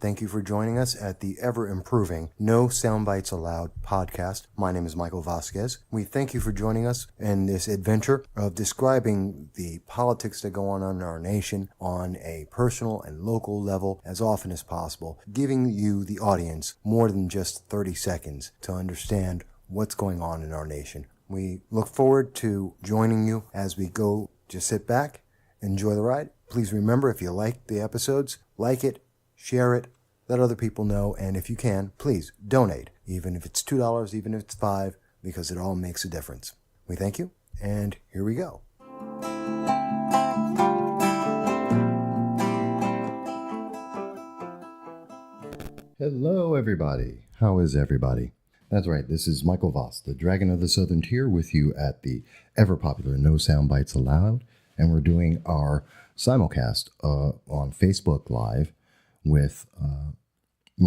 Thank you for joining us at the ever-improving No Soundbites Allowed podcast. My name is Michael Vasquez. We thank you for joining us in this adventure of describing the politics that go on in our nation on a personal and local level as often as possible, giving you, the audience, more than just 30 seconds to understand what's going on in our nation. We look forward to joining you as we go. Just sit back, enjoy the ride. Please remember, if you like the episodes, like it, share it, let other people know, and if you can, please donate, even if it's $2, even if it's $5, because it all makes a difference. We thank you, and here we go. Hello, everybody. How is everybody? That's right, this is Michael Voss, the Dragon of the Southern Tier, with you at the ever-popular No Soundbites Allowed, and we're doing our simulcast on Facebook Live with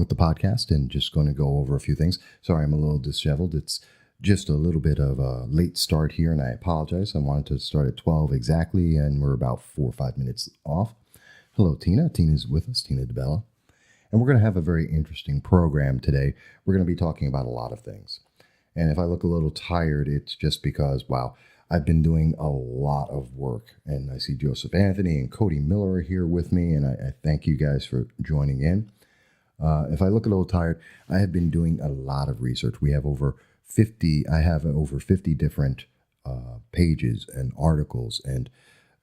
the podcast, and just going to go over a few things. Sorry, I'm a little disheveled. It's just a little bit of a late start here, and I apologize. I wanted to start at 12 exactly, and we're about 4 or 5 minutes off. Hello, Tina. Tina's with us, Tina DeBella. And we're going to have a very interesting program today. We're going to be talking about a lot of things. And if I look a little tired, it's just because, wow, I've been doing a lot of work. And I see Joseph Anthony and Cody Miller are here with me, and I thank you guys for joining in. If I look a little tired, I have been doing a lot of research. I have over 50 different pages and articles and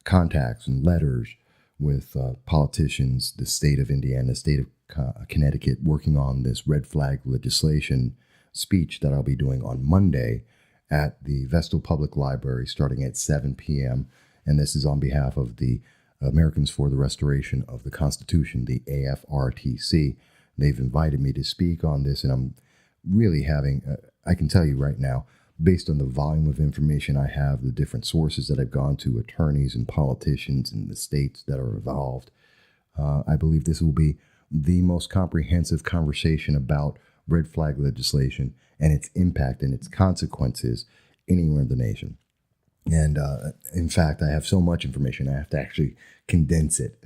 contacts and letters with politicians, the state of Indiana, the state of Connecticut, working on this red flag legislation speech that I'll be doing on Monday at the Vestal Public Library starting at 7 p.m. And this is on behalf of the Americans for the Restoration of the Constitution, the AFRTC. They've invited me to speak on this, and I'm really having, I can tell you right now, based on the volume of information I have, the different sources that I've gone to, attorneys and politicians in the states that are involved, I believe this will be the most comprehensive conversation about red flag legislation and its impact and its consequences anywhere in the nation. And in fact, I have so much information, I have to actually condense it.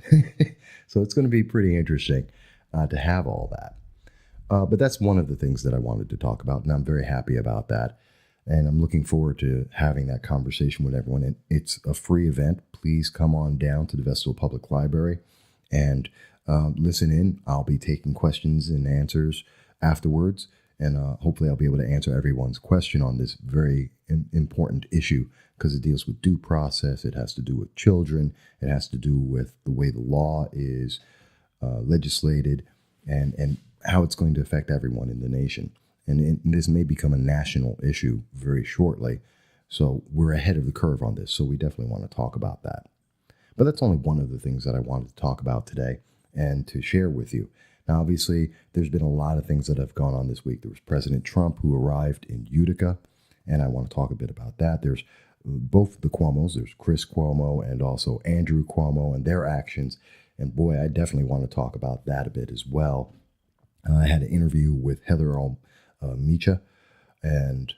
So it's going to be pretty interesting to have all that. But that's one of the things that I wanted to talk about, and I'm very happy about that. And I'm looking forward to having that conversation with everyone. And it's a free event. Please come on down to the Vestal Public Library and listen in. I'll be taking questions and answers afterwards. And hopefully I'll be able to answer everyone's question on this very important issue, because it deals with due process. It has to do with children. It has to do with the way the law is legislated and how it's going to affect everyone in the nation. And this may become a national issue very shortly. So we're ahead of the curve on this. So we definitely want to talk about that. But that's only one of the things that I wanted to talk about today and to share with you. Now, obviously, there's been a lot of things that have gone on this week. There was President Trump, who arrived in Utica, and I want to talk a bit about that. There's both the Cuomos. There's Chris Cuomo and also Andrew Cuomo and their actions. And boy, I definitely want to talk about that a bit as well. I had an interview with Heather Micha, and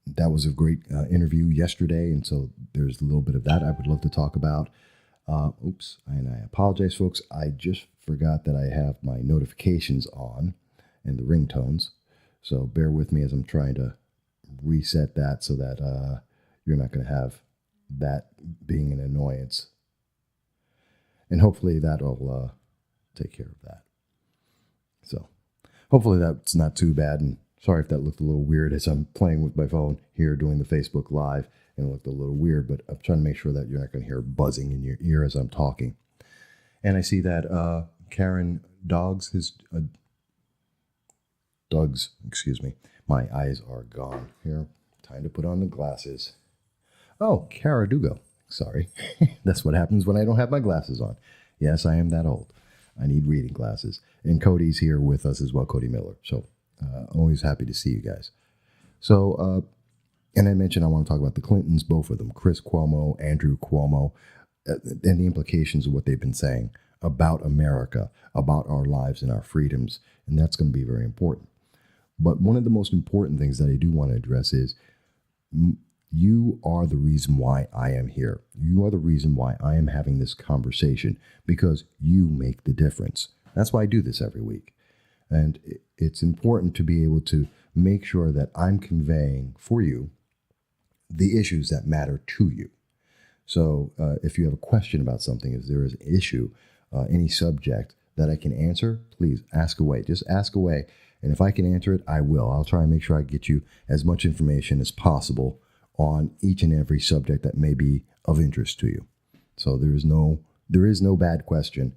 that was a great interview yesterday. And so there's a little bit of that I would love to talk about. And I apologize, folks. I just forgot that I have my notifications on and the ringtones. So bear with me as I'm trying to reset that so that you're not going to have that being an annoyance. And hopefully that'll take care of that. So hopefully that's not too bad. And sorry if that looked a little weird as I'm playing with my phone here doing the Facebook Live, and it looked a little weird, but I'm trying to make sure that you're not going to hear buzzing in your ear as I'm talking. And I see that Karen Dogs is... My eyes are gone. Here, time to put on the glasses. Oh, Cara Dugo. Sorry. That's what happens when I don't have my glasses on. Yes, I am that old. I need reading glasses. And Cody's here with us as well, Cody Miller. So always happy to see you guys. So, and I mentioned I want to talk about the Clintons, both of them, Chris Cuomo, Andrew Cuomo, and the implications of what they've been saying about America, about our lives and our freedoms. And that's going to be very important. But one of the most important things that I do want to address is you are the reason why I am here. You are the reason why I am having this conversation, because you make the difference. That's why I do this every week. And it's important to be able to make sure that I'm conveying for you the issues that matter to you. So if you have a question about something, if there is an issue, any subject that I can answer, please ask away. Just ask away. And if I can answer it, I will. I'll try and make sure I get you as much information as possible on each and every subject that may be of interest to you. So there is no bad question.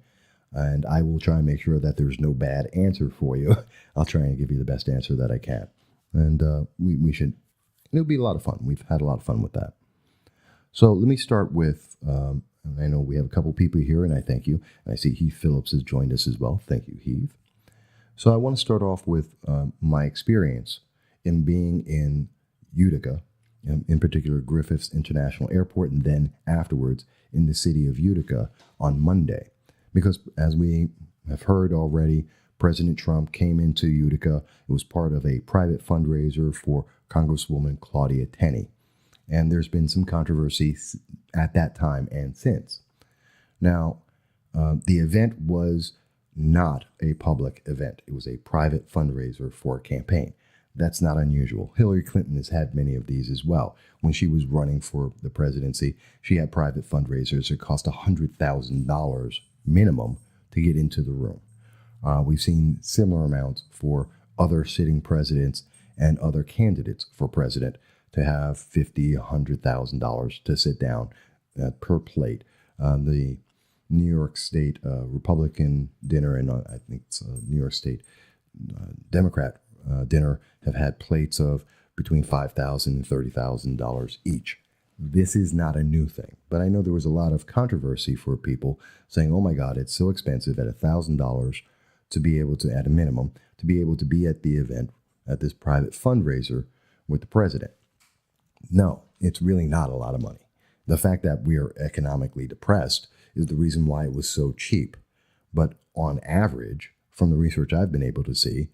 And I will try and make sure that there's no bad answer for you. I'll try and give you the best answer that I can. And it'll be a lot of fun. We've had a lot of fun with that. So let me start with, I know we have a couple people here, and I thank you. And I see Heath Phillips has joined us as well. Thank you, Heath. So I want to start off with my experience in being in Utica, in particular Griffiths International Airport, and then afterwards in the city of Utica on Monday. Because as we have heard already, President Trump came into Utica. It was part of a private fundraiser for Congresswoman Claudia Tenney. And there's been some controversy at that time and since. Now, the event was not a public event. It was a private fundraiser for a campaign. That's not unusual. Hillary Clinton has had many of these as well. When she was running for the presidency, she had private fundraisers that cost $100,000 minimum to get into the room. We've seen similar amounts for other sitting presidents and other candidates for president to have $50,000, $100,000 to sit down per plate. The New York State Republican dinner and I think it's New York State Democrat dinner have had plates of between $5,000 and $30,000 each. This is not a new thing, but I know there was a lot of controversy for people saying, oh my God, it's so expensive at $1,000 to be able to, at a minimum, to be able to be at the event, at this private fundraiser with the president. No, it's really not a lot of money. The fact that we are economically depressed is the reason why it was so cheap. But on average, from the research I've been able to see,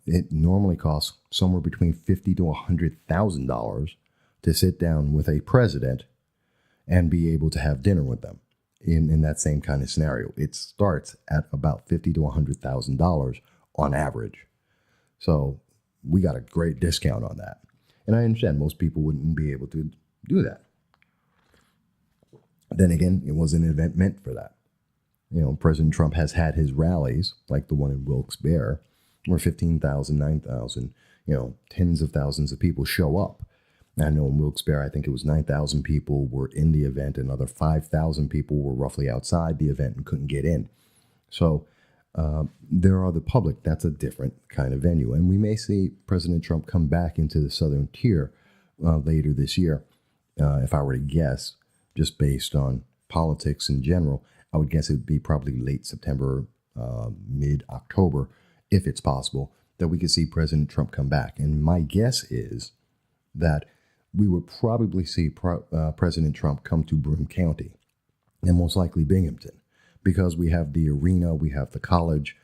it normally costs somewhere between $50,000 to $100,000 to sit down with a president and be able to have dinner with them in that same kind of scenario. It starts at about $50,000 to $100,000 on average. So we got a great discount on that. And I understand most people wouldn't be able to do that. Then again, it was an event meant for that. You know, President Trump has had his rallies, like the one in Wilkes-Barre, where 15,000, 9,000, tens of thousands of people show up. I know in Wilkes-Barre, I think it was 9,000 people were in the event. Another 5,000 people were roughly outside the event and couldn't get in. So there are the public. That's a different kind of venue. And we may see President Trump come back into the southern tier later this year. If I were to guess, just based on politics in general, I would guess it would be probably late September, mid-October, if it's possible, that we could see President Trump come back. And my guess is that we would probably see President Trump come to Broome County, and most likely Binghamton, because we have the arena, we have the college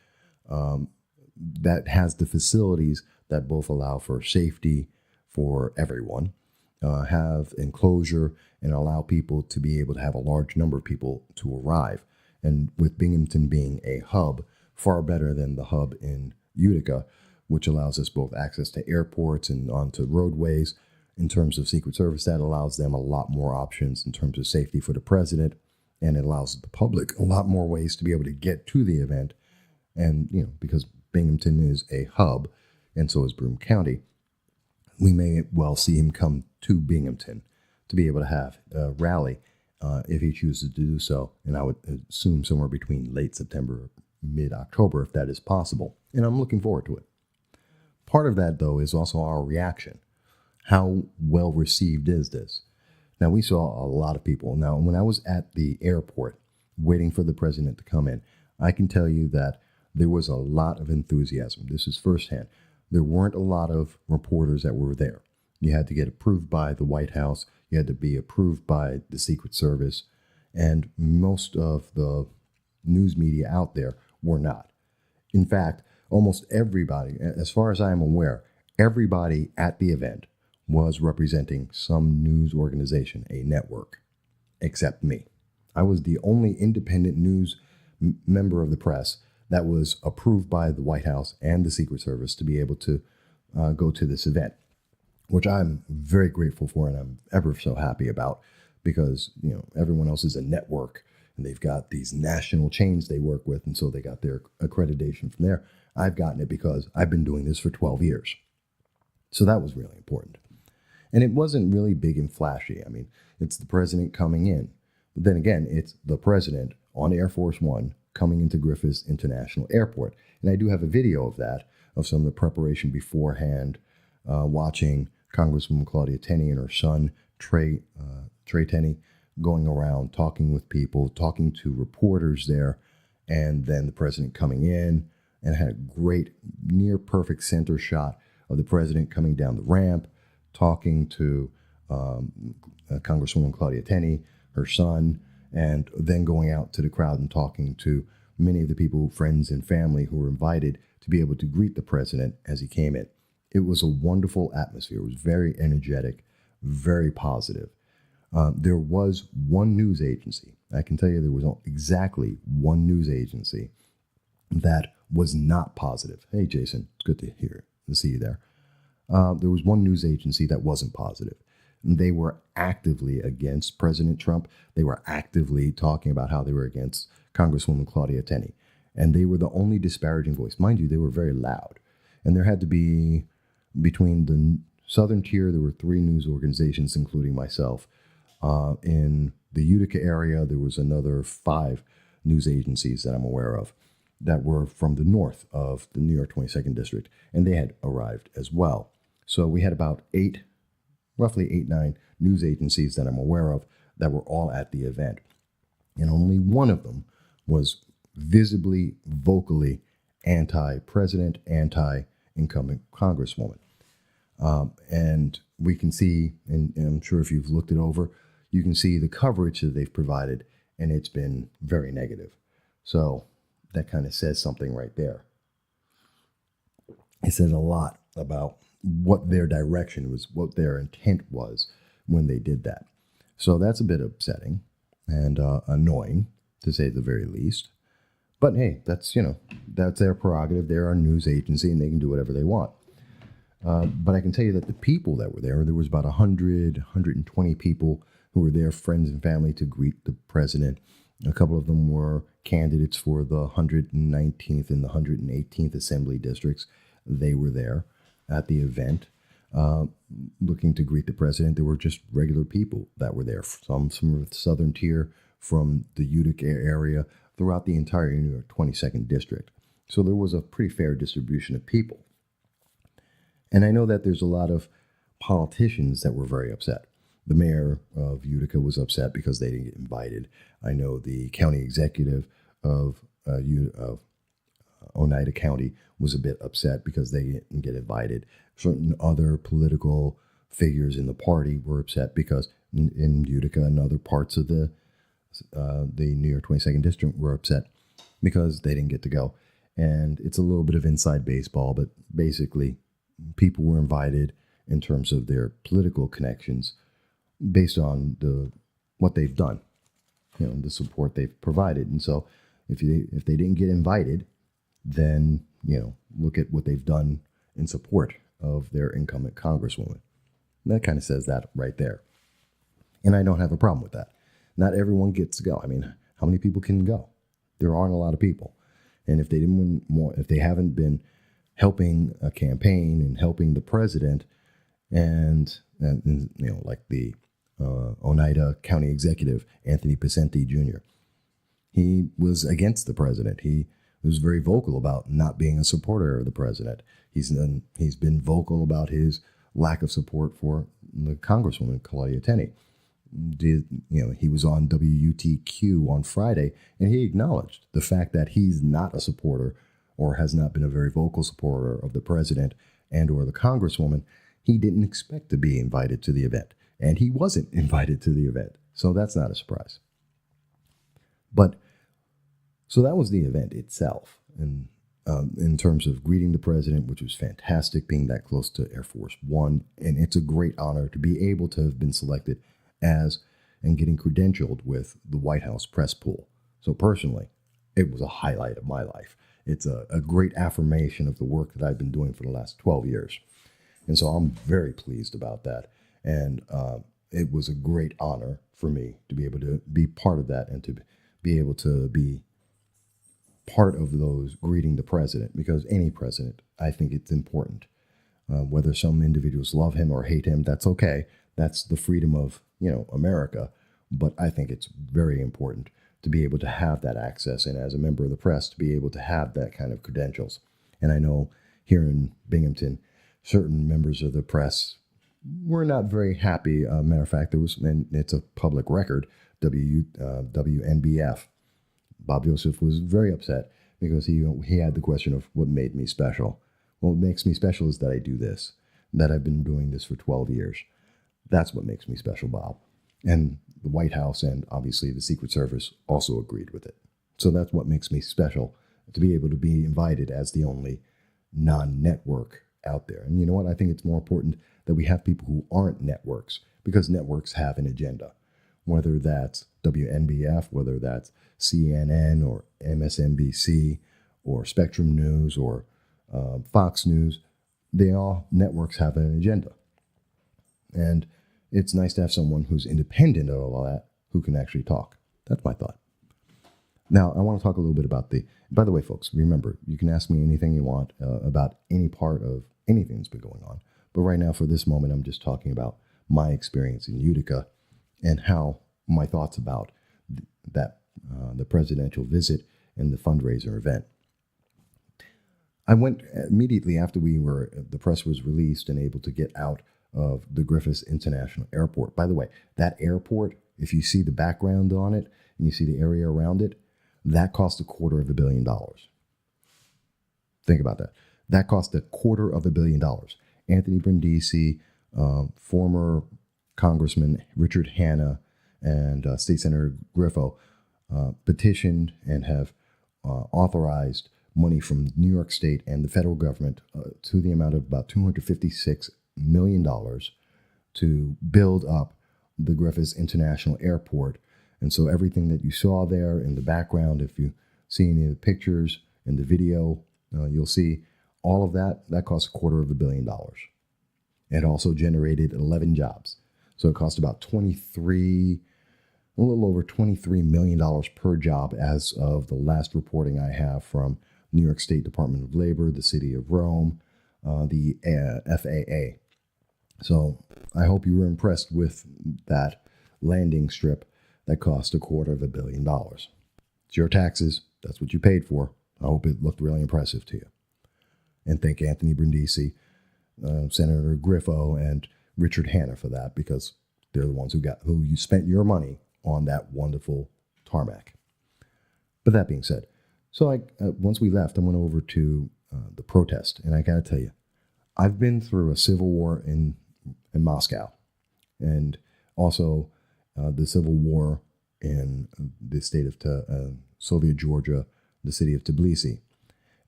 that has the facilities that both allow for safety for everyone, have enclosure, and allow people to be able to have a large number of people to arrive. And with Binghamton being a hub, far better than the hub in Utica, which allows us both access to airports and onto roadways. In terms of Secret Service, that allows them a lot more options in terms of safety for the president, and it allows the public a lot more ways to be able to get to the event. And, because Binghamton is a hub, and so is Broome County, we may well see him come to Binghamton to be able to have a rally if he chooses to do so. And I would assume somewhere between late September, mid-October, if that is possible. And I'm looking forward to it. Part of that, though, is also our reaction. How well received is this? Now, we saw a lot of people. Now, when I was at the airport waiting for the president to come in, I can tell you that there was a lot of enthusiasm. This is firsthand. There weren't a lot of reporters that were there. You had to get approved by the White House. You had to be approved by the Secret Service. And most of the news media out there were not. In fact, almost everybody, as far as I am aware, everybody at the event was representing some news organization, a network, except me. I was the only independent news member of the press that was approved by the White House and the Secret Service to be able to go to this event, which I'm very grateful for and I'm ever so happy about, because everyone else is a network and they've got these national chains they work with, and so they got their accreditation from there. I've gotten it because I've been doing this for 12 years. So that was really important. And it wasn't really big and flashy. I mean, it's the president coming in. But then again, it's the president on Air Force One coming into Griffith International Airport. And I do have a video of that, of some of the preparation beforehand, watching Congresswoman Claudia Tenney and her son, Trey Tenney, going around talking with people, talking to reporters there, and then the president coming in, and had a great near perfect center shot of the president coming down the ramp, talking to Congresswoman Claudia Tenney, her son, and then going out to the crowd and talking to many of the people, friends and family who were invited to be able to greet the president as he came in. It was a wonderful atmosphere. It was very energetic, very positive. There was one news agency. I can tell you there was exactly one news agency that was not positive. Hey, Jason, it's good to see you there. There was one news agency that wasn't positive. They were actively against President Trump. They were actively talking about how they were against Congresswoman Claudia Tenney. And they were the only disparaging voice. Mind you, they were very loud. And there had to be, between the southern tier, there were 3 news organizations, including myself. In the Utica area, there was another 5 news agencies that I'm aware of that were from the north of the New York 22nd District, and they had arrived as well. So we had about roughly 8-9 news agencies that I'm aware of that were all at the event. And only one of them was visibly, vocally anti-president, anti-incumbent congresswoman. And we can see, and I'm sure if you've looked it over, you can see the coverage that they've provided, and it's been very negative. So that kind of says something right there. It says a lot about what their direction was, what their intent was when they did that. So that's a bit upsetting and annoying, to say the very least. But hey, that's their prerogative. They're a news agency and they can do whatever they want. But I can tell you that the people that were there was about 120 people who were there, friends and family, to greet the president. A couple of them were candidates for the 119th and the 118th Assembly districts. They were there at the event, looking to greet the president. There were just regular people that were there, some from the southern tier, from the Utica area, throughout the entire New York 22nd District. So there was a pretty fair distribution of people. And I know that there's a lot of politicians that were very upset. The mayor of Utica was upset because they didn't get invited. I know the county executive of Oneida County was a bit upset because they didn't get invited. Certain other political figures in the party were upset because in Utica and other parts of the New York 22nd District were upset because they didn't get to go. And it's a little bit of inside baseball, but basically people were invited in terms of their political connections based on what they've done, the support they've provided. And so if they didn't get invited, then, look at what they've done in support of their incumbent congresswoman. And that kind of says that right there. And I don't have a problem with that. Not everyone gets to go. I mean, how many people can go? There aren't a lot of people. And if they haven't been helping a campaign and helping the president, and like the Oneida County Executive, Anthony Pacenti Jr., he was against the president. He was very vocal about not being a supporter of the president. He's been vocal about his lack of support for the Congresswoman Claudia Tenney. He was on WUTQ on Friday, and he acknowledged the fact that he's not a supporter, or has not been a very vocal supporter of the president and or the Congresswoman. He didn't expect to be invited to the event, and he wasn't invited to the event. So that's not a surprise. But so that was the event itself, and in terms of greeting the president, which was fantastic, being that close to Air Force One, and it's a great honor to be able to have been selected as and getting credentialed with the White House press pool. So personally, it was a highlight of my life. it's a great affirmation of the work that I've been doing for the last 12 years. And so I'm very pleased about that. And it was a great honor for me to be able to be part of that and to be able to be part of those greeting the president, because any president, I think it's important. Whether some individuals love him or hate him, that's okay. That's the freedom of, America. But I think it's very important to be able to have that access, and as a member of the press, to be able to have that kind of credentials. And I know here in Binghamton, certain members of the press were not very happy. Matter of fact, and it's a public record, WNBF. Bob Joseph was very upset because he had the question of what made me special. Well, what makes me special is that I do this, that I've been doing this for 12 years. That's what makes me special, Bob. And the White House and obviously the Secret Service also agreed with it. So that's what makes me special, to be able to be invited as the only non-network out there. And you know what? I think it's more important that we have people who aren't networks, because networks have an agenda, whether that's WNBF, whether that's CNN or MSNBC or Spectrum News or Fox News. Networks have an agenda. And it's nice to have someone who's independent of all that, who can actually talk. That's my thought. Now, I want to talk a little bit about by the way, folks, remember, you can ask me anything you want about any part of anything that's been going on. But right now, for this moment, I'm just talking about my experience in Utica and how my thoughts about the presidential visit and the fundraiser event. I went immediately after the press was released and able to get out of the Griffiths International Airport. By the way, that airport, if you see the background on it and you see the area around it, that cost $250 million. Think about that. That cost $250 million. Anthony Brindisi, former Congressman Richard Hanna, and State Senator Griffo petitioned and have authorized money from New York State and the federal government to the amount of about $256 million to build up the Griffiths International Airport. And so everything that you saw there in the background, if you see any of the pictures and the video, you'll see all of that cost $250 million. It also generated 11 jobs. So it cost about a little over $23 million per job as of the last reporting I have from New York State Department of Labor, the City of Rome, the FAA. So I hope you were impressed with that landing strip that cost $250 million. It's your taxes. That's what you paid for. I hope it looked really impressive to you. And thank Anthony Brindisi, Senator Griffo, and Richard Hanna for that, because they're the ones who you spent your money on that wonderful tarmac. But that being said, so once we left, I went over to the protest, and I got to tell you, I've been through a civil war in Moscow, and also the civil war in the state of Soviet Georgia, the city of Tbilisi.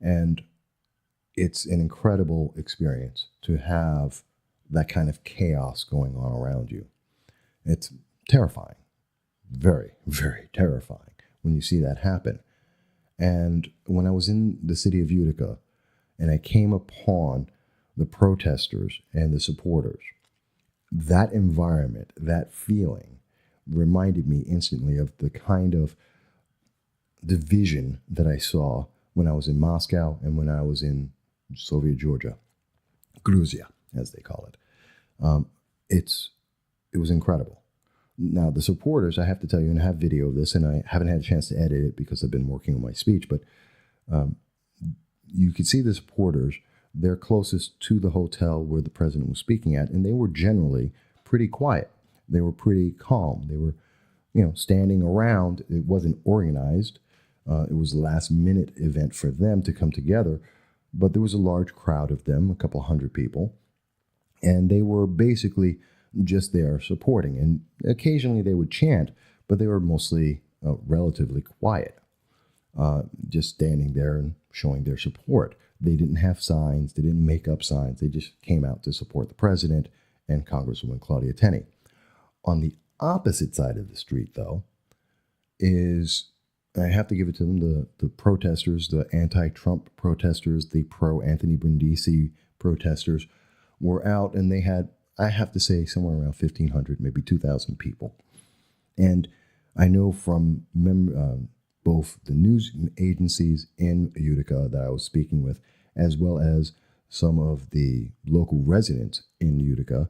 And it's an incredible experience to have that kind of chaos going on around you. It's terrifying, very, very terrifying when you see that happen. And when I was in the city of Utica and I came upon the protesters and the supporters, that environment, that feeling reminded me instantly of the kind of division that I saw when I was in Moscow and when I was in Soviet Georgia, Gruzia, as they call it. It was incredible. Now, the supporters, I have to tell you, and I have video of this, and I haven't had a chance to edit it because I've been working on my speech, but you could see the supporters. They're closest to the hotel where the president was speaking at, and they were generally pretty quiet. They were pretty calm. They were, standing around. It wasn't organized. It was a last-minute event for them to come together, but there was a large crowd of them, a couple hundred people, and they were basically just there supporting. And occasionally they would chant, but they were mostly relatively quiet, just standing there and showing their support. They didn't have signs. They didn't make up signs. They just came out to support the president and Congresswoman Claudia Tenney. On the opposite side of the street, though, is I have to give it to them. The protesters, the anti-Trump protesters, the pro-Anthony Brindisi protesters were out, and they had, I have to say, somewhere around 1,500, maybe 2,000 people. And I know from both the news agencies in Utica that I was speaking with, as well as some of the local residents in Utica,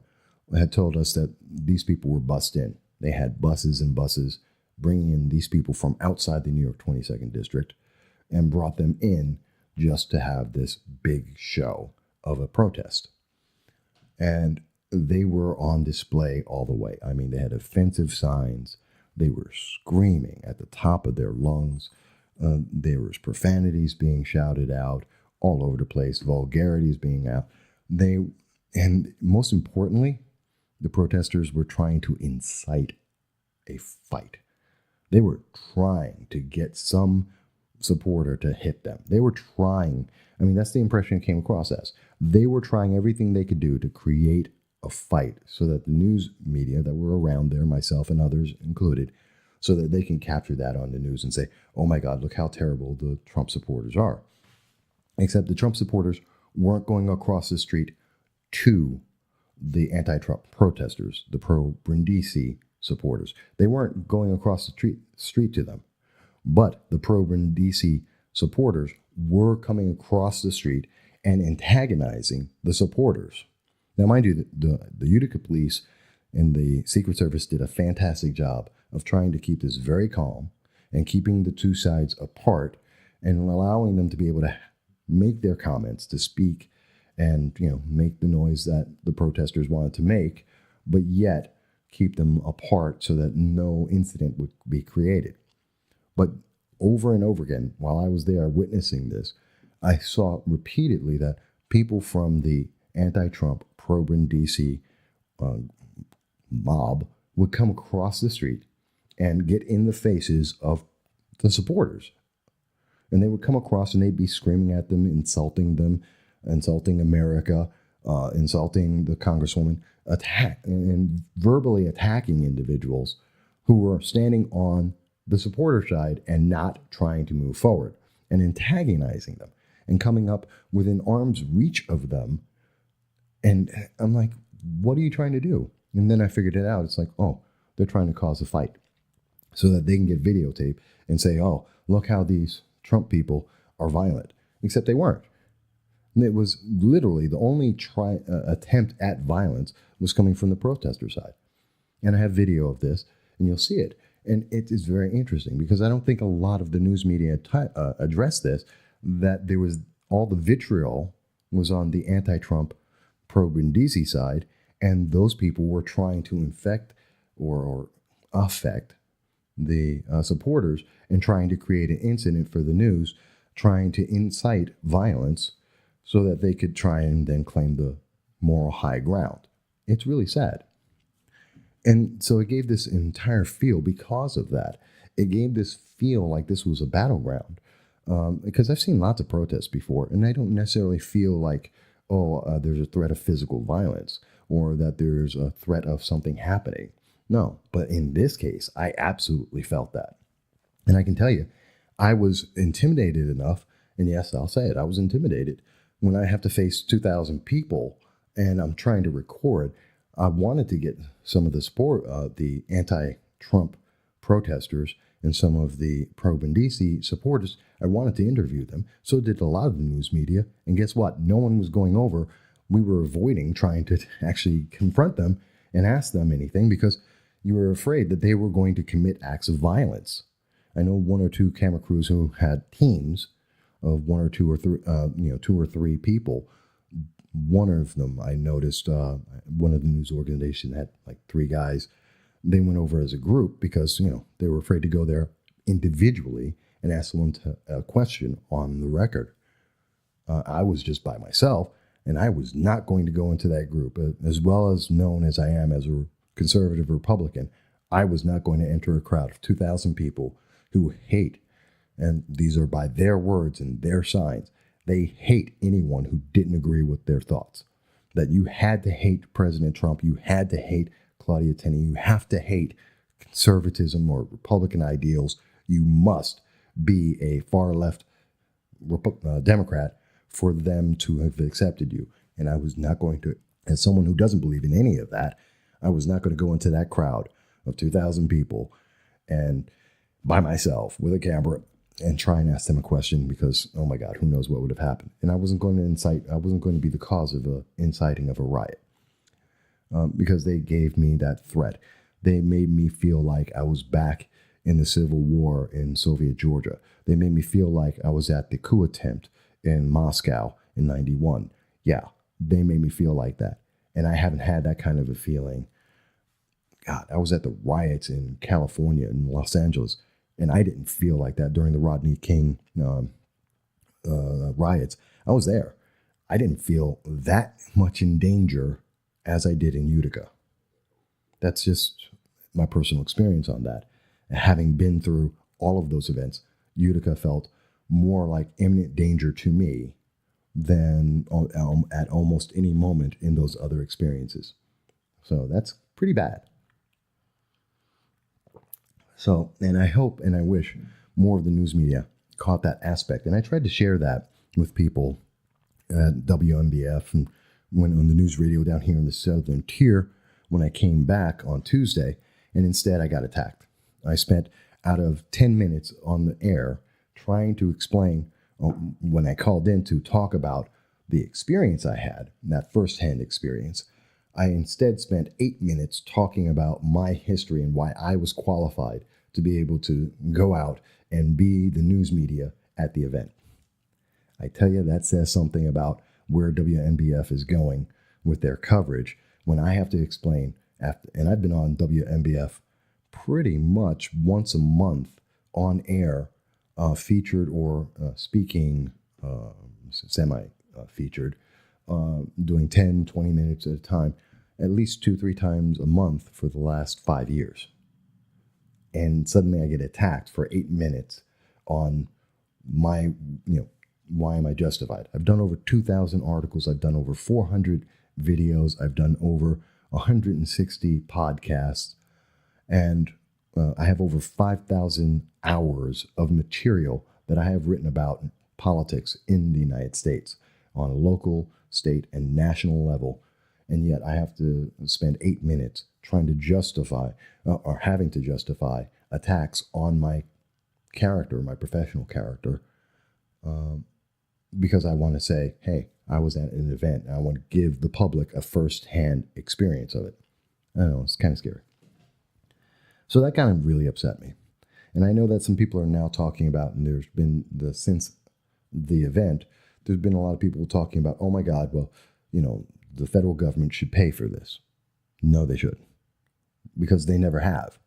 had told us that these people were bussed in. They had buses and buses bringing in these people from outside the New York 22nd District and brought them in just to have this big show of a protest. And they were on display all the way. I mean, they had offensive signs. They were screaming at the top of their lungs. There was profanities being shouted out all over the place, vulgarities being out. And most importantly, the protesters were trying to incite a fight. They were trying to get some supporter to hit them. They were trying, I mean, that's the impression it came across as. They were trying everything they could do to create a fight so that the news media that were around there, myself and others included, so that they can capture that on the news and say, oh my God, look how terrible the Trump supporters are. Except the Trump supporters weren't going across the street to the anti-Trump protesters, the pro-Brindisi supporters. They weren't going across the street to them. But the pro-Brindisi supporters were coming across the street and antagonizing the supporters. Now, mind you, the Utica police and the Secret Service did a fantastic job of trying to keep this very calm and keeping the two sides apart and allowing them to be able to make their comments, to speak and, make the noise that the protesters wanted to make, but yet keep them apart so that no incident would be created. But over and over again, while I was there witnessing this, I saw repeatedly that people from the anti-Trump, pro-Brindisi mob would come across the street and get in the faces of the supporters. And they would come across and they'd be screaming at them, insulting America, insulting the congresswoman, and verbally attacking individuals who were standing on the supporter side and not trying to move forward, and antagonizing them and coming up within arm's reach of them. And I'm like, what are you trying to do? And then I figured it out. It's like, oh, they're trying to cause a fight so that they can get videotape and say, oh, look how these Trump people are violent. Except they weren't. And it was literally the only attempt at violence was coming from the protester side. And I have video of this, and you'll see it. And it is very interesting because I don't think a lot of the news media addressed this, that there was all the vitriol was on the anti-Trump pro-Brindisi side, and those people were trying to infect or affect the supporters and trying to create an incident for the news, trying to incite violence so that they could try and then claim the moral high ground. It's really sad. And so it gave this entire feel because of that. It gave this feel like this was a battleground. Because I've seen lots of protests before, and I don't necessarily feel like, there's a threat of physical violence or that there's a threat of something happening. No, but in this case, I absolutely felt that. And I can tell you, I was intimidated enough, and yes, I'll say it, I was intimidated when I have to face 2,000 people and I'm trying to record. I wanted to get some of the support, the anti-Trump protesters and some of the pro-Brindisi supporters. I wanted to interview them. So did a lot of the news media. And guess what? No one was going over. We were avoiding trying to actually confront them and ask them anything because you were afraid that they were going to commit acts of violence. I know one or two camera crews who had teams of one or two or three, two or three people. One of them, I noticed, one of the news organizations had like 3 guys. They went over as a group because, they were afraid to go there individually and ask someone a question on the record. I was just by myself, and I was not going to go into that group. As well as known as I am as a conservative Republican, I was not going to enter a crowd of 2,000 people who hate, and these are by their words and their signs, they hate anyone who didn't agree with their thoughts. That you had to hate President Trump, you had to hate Claudia Tenney, you have to hate conservatism or Republican ideals. You must. be a far left Democrat for them to have accepted you. And I was not going to, as someone who doesn't believe in any of that, I was not going to go into that crowd of 2,000 people and by myself with a camera and try and ask them a question because, oh my God, who knows what would have happened. And I wasn't going to be the cause of the inciting of a riot because they gave me that threat. They made me feel like I was back in the Civil War in Soviet Georgia. They made me feel like I was at the coup attempt in Moscow in 91. Yeah, they made me feel like that. And I haven't had that kind of a feeling. God, I was at the riots in California and Los Angeles, and I didn't feel like that during the Rodney King riots. I was there. I didn't feel that much in danger as I did in Utica. That's just my personal experience on that. Having been through all of those events, Utica felt more like imminent danger to me than at almost any moment in those other experiences. So that's pretty bad. So, and I hope and I wish more of the news media caught that aspect. And I tried to share that with people at WMBF and when on the news radio down here in the Southern Tier when I came back on Tuesday, and instead I got attacked. I spent out of 10 minutes on the air trying to explain when I called in to talk about the experience I had, that firsthand experience. I instead spent 8 minutes talking about my history and why I was qualified to be able to go out and be the news media at the event. I tell you, that says something about where WNBF is going with their coverage when I have to explain, and I've been on WNBF pretty much once a month on air, featured or speaking, semi-featured, doing 10, 20 minutes at a time, at least 2-3 times a month for the last 5 years. And suddenly I get attacked for 8 minutes on my, why am I justified? I've done over 2,000 articles. I've done over 400 videos. I've done over 160 podcasts. And I have over 5,000 hours of material that I have written about politics in the United States on a local, state, and national level. And yet I have to spend 8 minutes trying to justify or having to justify attacks on my character, my professional character, because I want to say, hey, I was at an event and I want to give the public a first-hand experience of it. I don't know, it's kind of scary. So that kind of really upset me. And I know that some people are now talking about, and there's been since the event, there's been a lot of people talking about, oh my God, well, the federal government should pay for this. No, they shouldn't. Because they never have.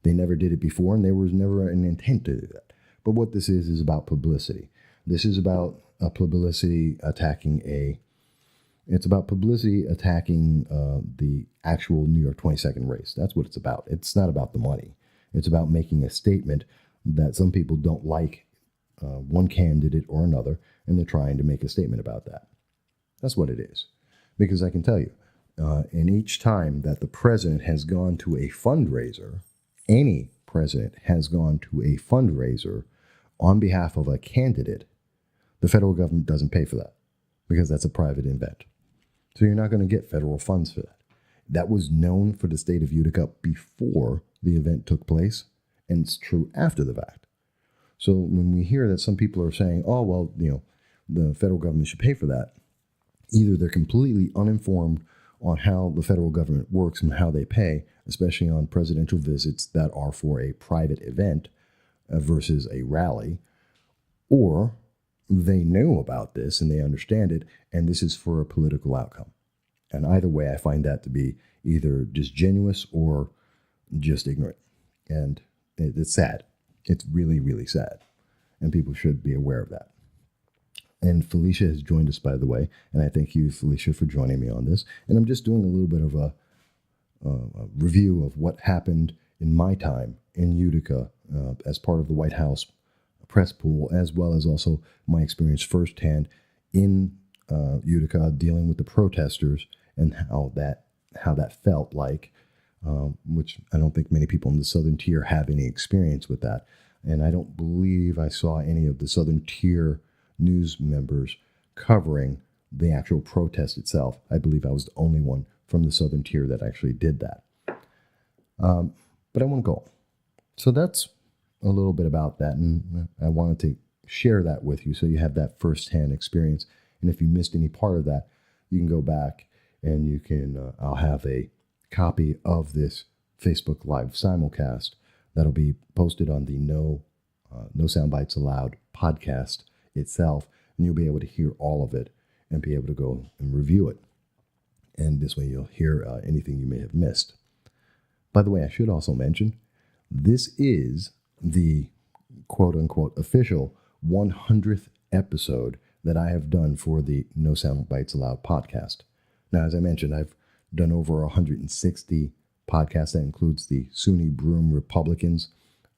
They never did it before, and there was never an intent to do that. But what this is about publicity. This is about it's about publicity attacking the actual New York 22nd race. That's what it's about. It's not about the money. It's about making a statement that some people don't like one candidate or another, and they're trying to make a statement about that. That's what it is. Because I can tell you, in each time that the president has gone to a fundraiser, any president has gone to a fundraiser on behalf of a candidate, the federal government doesn't pay for that because that's a private event. So you're not going to get federal funds for that. That was known for the state of Utica before the event took place, and it's true after the fact. So when we hear that some people are saying, oh, well, the federal government should pay for that, either they're completely uninformed on how the federal government works and how they pay, especially on presidential visits that are for a private event versus a rally, or they know about this and they understand it, and this is for a political outcome. And either way, I find that to be either disingenuous or just ignorant. And it's sad. It's really, really sad. And people should be aware of that. And Felicia has joined us, by the way, and I thank you, Felicia, for joining me on this. And I'm just doing a little bit of a review of what happened in my time in Utica as part of the White House press pool, as well as also my experience firsthand in Utica dealing with the protesters and how that felt like, which I don't think many people in the Southern Tier have any experience with that. And I don't believe I saw any of the Southern Tier news members covering the actual protest itself. I believe I was the only one from the Southern Tier that actually did that. But I won't go. So that's a little bit about that. And I wanted to share that with you so you have that firsthand experience. And if you missed any part of that, you can go back and you can, I'll have a copy of this Facebook Live simulcast that'll be posted on the No Sound Bites Allowed podcast itself. And you'll be able to hear all of it and be able to go and review it. And this way you'll hear anything you may have missed. By the way, I should also mention, this is the quote-unquote official 100th episode that I have done for the No Sound Bites Allowed podcast. Now, as I mentioned, I've done over 160 podcasts. That includes the SUNY Broom Republicans.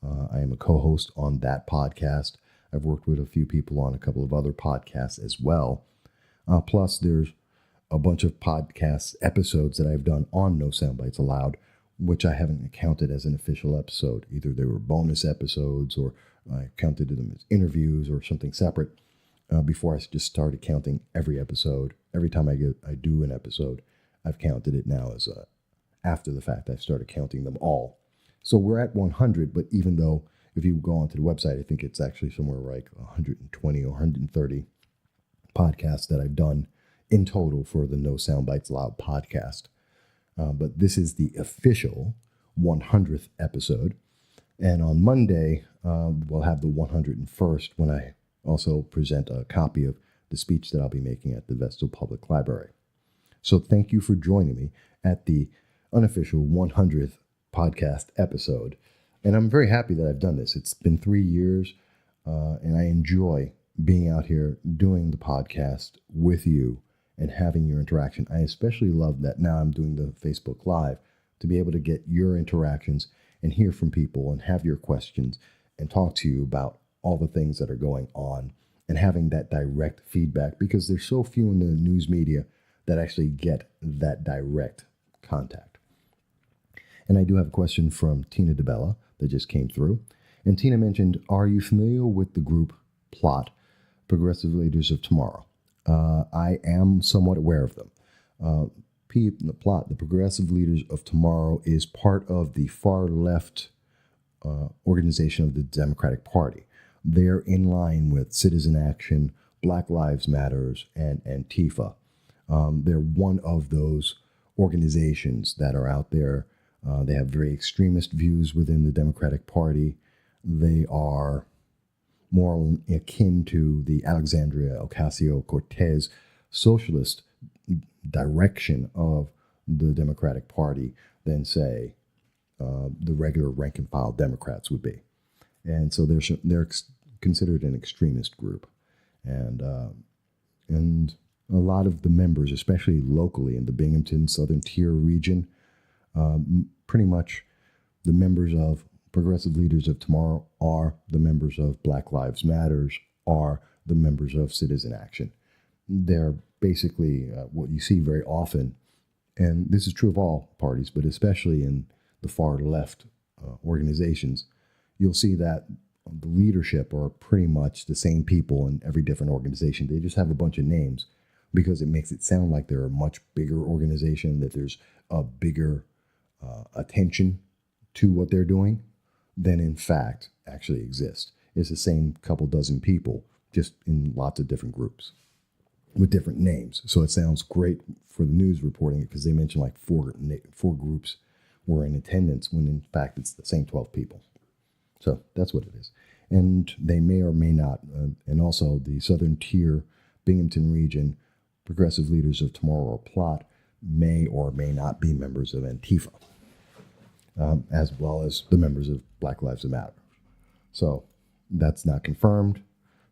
I am a co-host on that podcast. I've worked with a few people on a couple of other podcasts as well. Plus, there's a bunch of podcast episodes that I've done on No Sound Bites Allowed, which I haven't counted as an official episode. Either they were bonus episodes or I counted them as interviews or something separate before I just started counting every episode. Every time I do an episode, I've counted it now as after the fact. I've started counting them all. So we're at 100, but even though if you go onto the website, I think it's actually somewhere like 120 or 130 podcasts that I've done in total for the No Sound Bites Allowed podcast. But this is the official 100th episode. And on Monday, we'll have the 101st when I also present a copy of the speech that I'll be making at the Vestal Public Library. So thank you for joining me at the unofficial 100th podcast episode. And I'm very happy that I've done this. It's been 3 years, and I enjoy being out here doing the podcast with you and having your interaction. I especially love that now I'm doing the Facebook Live to be able to get your interactions and hear from people and have your questions and talk to you about all the things that are going on and having that direct feedback, because there's so few in the news media that actually get that direct contact. And I do have a question from Tina DeBella that just came through. And Tina mentioned, are you familiar with the group PLOT, Progressive Leaders of Tomorrow? I am somewhat aware of them. The PLOT, the Progressive Leaders of Tomorrow, is part of the far left organization of the Democratic Party. They're in line with Citizen Action, Black Lives Matters, and Antifa. They're one of those organizations that are out there. They have very extremist views within the Democratic Party. They are more akin to the Alexandria Ocasio-Cortez socialist direction of the Democratic Party than, say, the regular rank-and-file Democrats would be. And so they're considered an extremist group. And a lot of the members, especially locally in the Binghamton Southern Tier region, pretty much the members of Progressive Leaders of Tomorrow are the members of Black Lives Matters, are the members of Citizen Action. They're basically what you see very often, and this is true of all parties, but especially in the far left organizations, you'll see that the leadership are pretty much the same people in every different organization. They just have a bunch of names because it makes it sound like they're a much bigger organization, that there's a bigger attention to what they're doing than in fact actually exist. It's the same couple dozen people, just in lots of different groups with different names. So it sounds great for the news reporting it because they mention like four groups were in attendance when in fact it's the same 12 people. So that's what it is. And they may or may not, and also the Southern Tier, Binghamton region, Progressive Leaders of Tomorrow, or PLOT, may or may not be members of Antifa, as well as the members of Black Lives Matter. So that's not confirmed.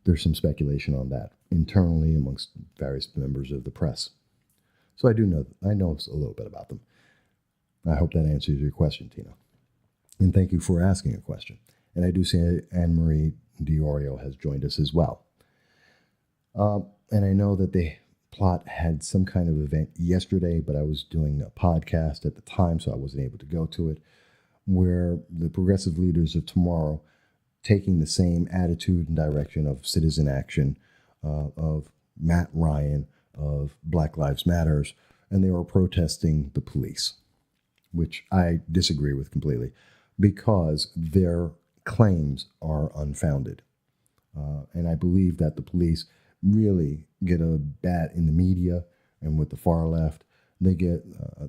There's some speculation on that internally amongst various members of the press. So I know a little bit about them. I hope that answers your question, Tina. And thank you for asking a question. And I do see Anne-Marie Diorio has joined us as well. And I know that the PLOT had some kind of event yesterday, but I was doing a podcast at the time, so I wasn't able to go to it, where the Progressive Leaders of Tomorrow taking the same attitude and direction of citizen action, of Matt Ryan, of Black Lives Matters, and they were protesting the police, which I disagree with completely because their claims are unfounded. And I believe that the police really get a bat in the media, and with the far left, they get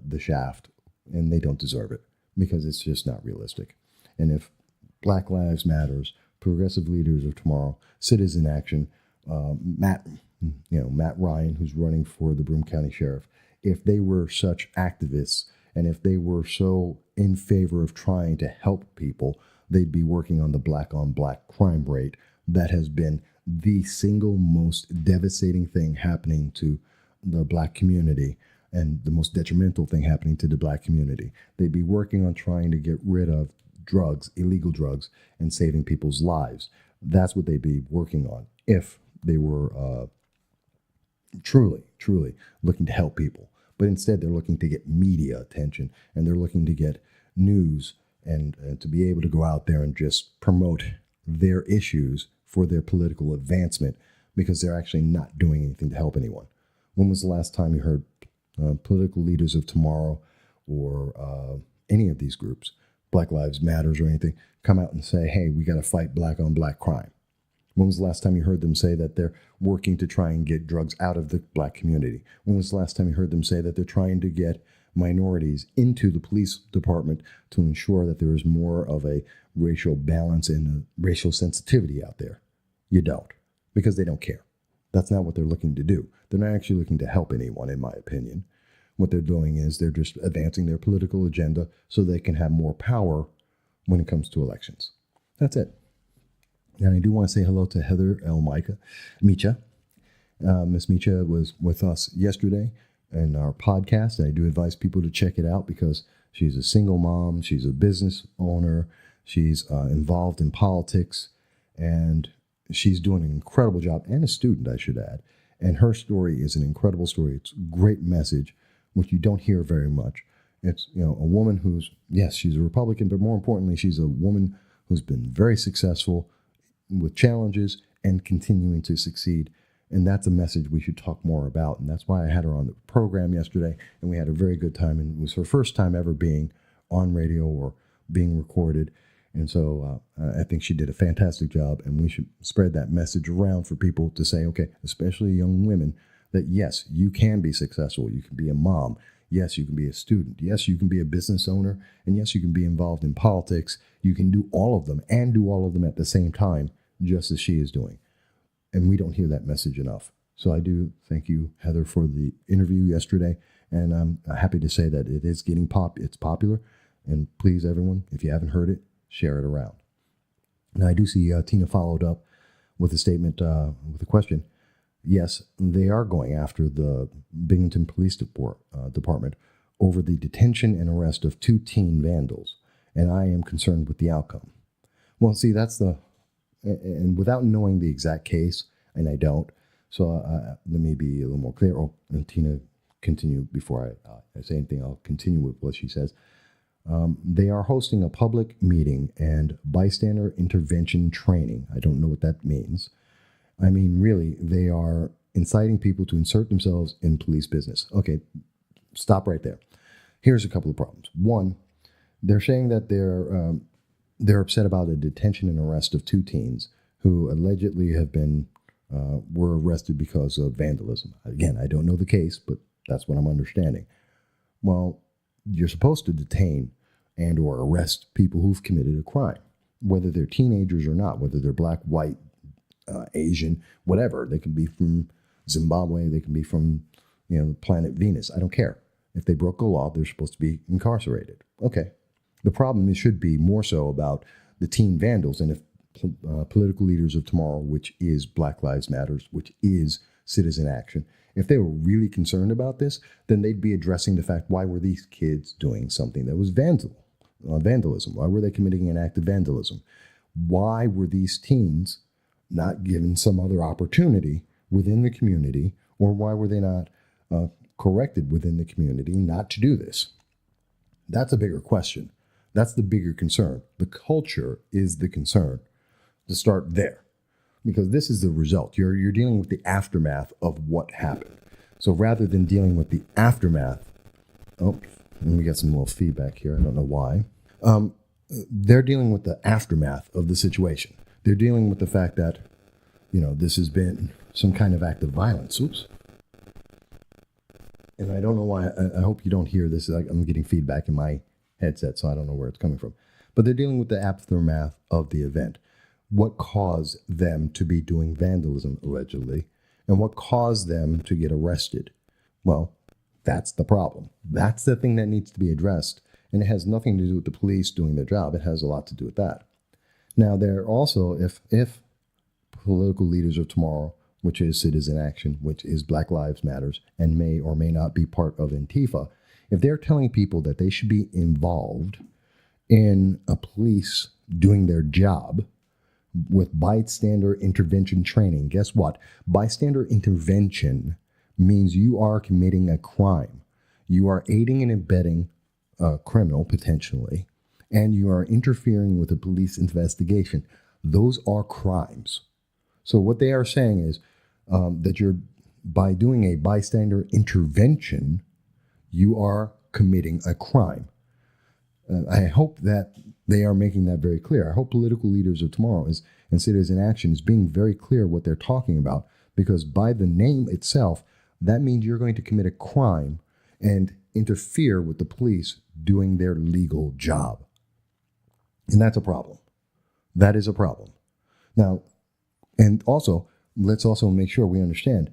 the shaft, and they don't deserve it because it's just not realistic. And if Black Lives Matters, progressive leaders of tomorrow, citizen action, Matt Ryan, who's running for the Broome County Sheriff, if they were such activists and if they were so in favor of trying to help people, they'd be working on the black on black crime rate that has been the single most devastating thing happening to the black community and the most detrimental thing happening to the black community. They'd be working on trying to get rid of drugs, illegal drugs, and saving people's lives. That's what they'd be working on if they were truly looking to help people. But instead, they're looking to get media attention, and they're looking to get news and to be able to go out there and just promote their issues for their political advancement because they're actually not doing anything to help anyone. When was the last time you heard political leaders of tomorrow or any of these groups, Black Lives Matters or anything, come out and say, hey, we got to fight black on black crime? When was the last time you heard them say that they're working to try and get drugs out of the black community? When was the last time you heard them say that they're trying to get minorities into the police department to ensure that there is more of a racial balance and a racial sensitivity out there? You don't, because they don't care. That's not what they're looking to do. They're not actually looking to help anyone, in my opinion. What they're doing is they're just advancing their political agenda so they can have more power when it comes to elections. That's it. And I do want to say hello to Heather L. Micha. Miss Micha was with us yesterday in our podcast. I do advise people to check it out because she's a single mom. She's a business owner. She's involved in politics. And she's doing an incredible job, and a student, I should add. And her story is an incredible story. It's a great message, which you don't hear very much. It's, a woman who's, yes, she's a Republican, but more importantly, she's a woman who's been very successful with challenges and continuing to succeed. And that's a message we should talk more about. And that's why I had her on the program yesterday, and we had a very good time. And it was her first time ever being on radio or being recorded. And so I think she did a fantastic job, and we should spread that message around for people to say, okay, especially young women, that yes, you can be successful. You can be a mom. Yes, you can be a student. Yes, you can be a business owner. And yes, you can be involved in politics. You can do all of them and do all of them at the same time, just as she is doing. And we don't hear that message enough. So I do thank you, Heather, for the interview yesterday. And I'm happy to say that it is getting it's popular. And please, everyone, if you haven't heard it, share it around. Now, I do see Tina followed up with a statement, with a question. Yes, they are going after the Binghamton Police Department over the detention and arrest of 2 teen vandals, and I am concerned with the outcome. Well, see, and without knowing the exact case, and I don't, so let me be a little more clear. Oh, and Tina, continue before I say anything. I'll continue with what she says. They are hosting a public meeting and bystander intervention training. I don't know what that means. I mean, really, they are inciting people to insert themselves in police business. Okay, stop right there. Here's a couple of problems. One, they're saying that they're upset about a detention and arrest of 2 teens who allegedly have been were arrested because of vandalism. Again, I don't know the case, but that's what I'm understanding. Well, you're supposed to detain and or arrest people who've committed a crime, whether they're teenagers or not, whether they're black, white, Asian, whatever. They can be from Zimbabwe. They can be from, planet Venus. I don't care. If they broke the law, they're supposed to be incarcerated. Okay. The problem should be more so about the teen vandals. And if political leaders of tomorrow, which is Black Lives Matters, which is citizen action, if they were really concerned about this, then they'd be addressing the fact, why were these kids doing something that was vandalism? Why were they committing an act of vandalism? Why were these teens not given some other opportunity within the community, or why were they not corrected within the community not to do this? That's a bigger question. That's the bigger concern. The culture is the concern. to start there, because this is the result. You're dealing with the aftermath of what happened. So rather than dealing with the aftermath, oh, and we got some little feedback here. I don't know why. They're dealing with the aftermath of the situation. They're dealing with the fact that, this has been some kind of act of violence. Oops. And I don't know why. I hope you don't hear this. I'm getting feedback in my headset, so I don't know where it's coming from. But they're dealing with the aftermath of the event. What caused them to be doing vandalism, allegedly, and what caused them to get arrested? Well, that's the problem. That's the thing that needs to be addressed. And it has nothing to do with the police doing their job. It has a lot to do with that. Now, there also, if political leaders of tomorrow, which is Citizen Action, which is Black Lives Matters, and may or may not be part of Antifa, if they're telling people that they should be involved in a police doing their job with bystander intervention training, guess what? Bystander intervention means you are committing a crime. You are aiding and abetting a criminal, potentially, and you are interfering with a police investigation. Those are crimes. So what they are saying is that by doing a bystander intervention, you are committing a crime. I hope that they are making that very clear. I hope political leaders of tomorrow and Citizen Action is being very clear what they're talking about, because by the name itself, that means you're going to commit a crime and interfere with the police doing their legal job. And that's a problem. That is a problem. Now, and also, let's also make sure we understand,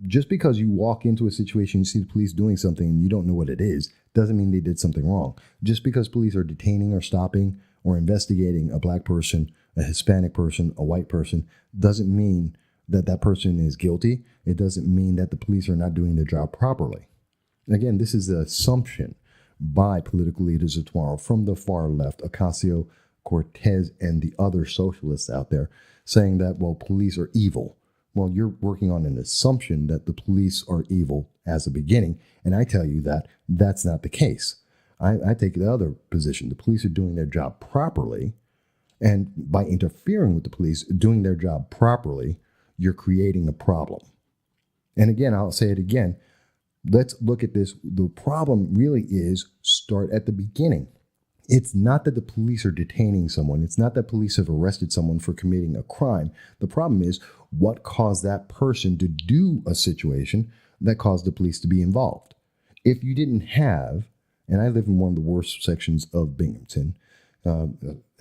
just because you walk into a situation, you see the police doing something and you don't know what it is, doesn't mean they did something wrong. Just because police are detaining or stopping or investigating a black person, a Hispanic person, a white person, doesn't mean that that person is guilty. It doesn't mean that the police are not doing their job properly. Again, this is the assumption by political leaders of tomorrow from the far left, Ocasio-Cortez and the other socialists out there, saying that, well, police are evil. Well, you're working on an assumption that the police are evil as a beginning, and I tell you that that's not the case. I take the other position. The police are doing their job properly, and by interfering with the police doing their job properly, you're creating a problem. And again, I'll say it again. Let's look at this. The problem really is start at the beginning. It's not that the police are detaining someone. It's not that police have arrested someone for committing a crime. The problem is what caused that person to do a situation that caused the police to be involved. If you didn't have, and I live in one of the worst sections of Binghamton,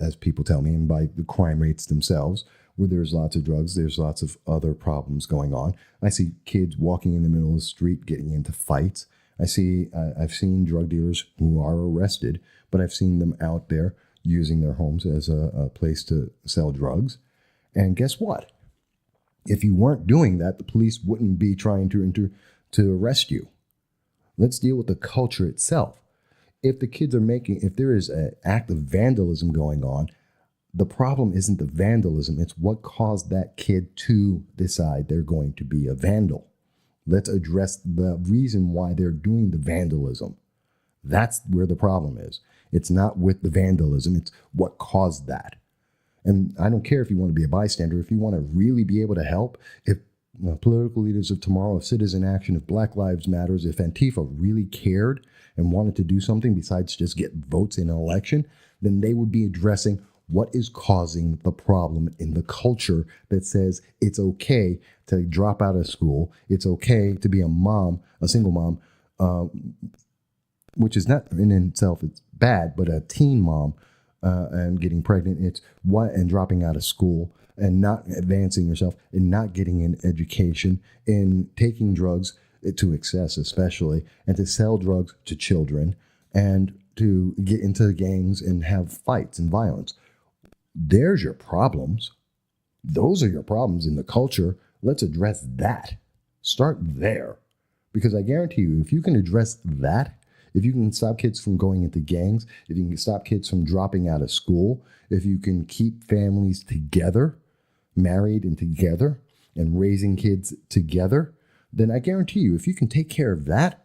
as people tell me, and by the crime rates themselves, where there's lots of drugs, there's lots of other problems going on. I see kids walking in the middle of the street getting into fights. I've seen drug dealers who are arrested, but I've seen them out there using their homes as a place to sell drugs. And guess what? If you weren't doing that, the police wouldn't be trying to arrest you. Let's deal with the culture itself. If there is an act of vandalism going on, the problem isn't the vandalism. It's what caused that kid to decide they're going to be a vandal. Let's address the reason why they're doing the vandalism. That's where the problem is. It's not with the vandalism. It's what caused that. And I don't care if you want to be a bystander. If you want to really be able to help, if political leaders of tomorrow, if Citizen Action, if Black Lives Matters, if Antifa really cared and wanted to do something besides just get votes in an election, then they would be addressing what is causing the problem in the culture that says it's okay to drop out of school. It's okay to be a mom, a single mom, which is not in itself, it's bad, but a teen mom and getting pregnant, and dropping out of school and not advancing yourself and not getting an education and taking drugs to excess especially, and to sell drugs to children and to get into gangs and have fights and violence. There's your problems. Those are your problems in the culture. Let's address that. Start there. Because I guarantee you, if you can address that, if you can stop kids from going into gangs, if you can stop kids from dropping out of school, if you can keep families together, married and together, and raising kids together, then I guarantee you, if you can take care of that,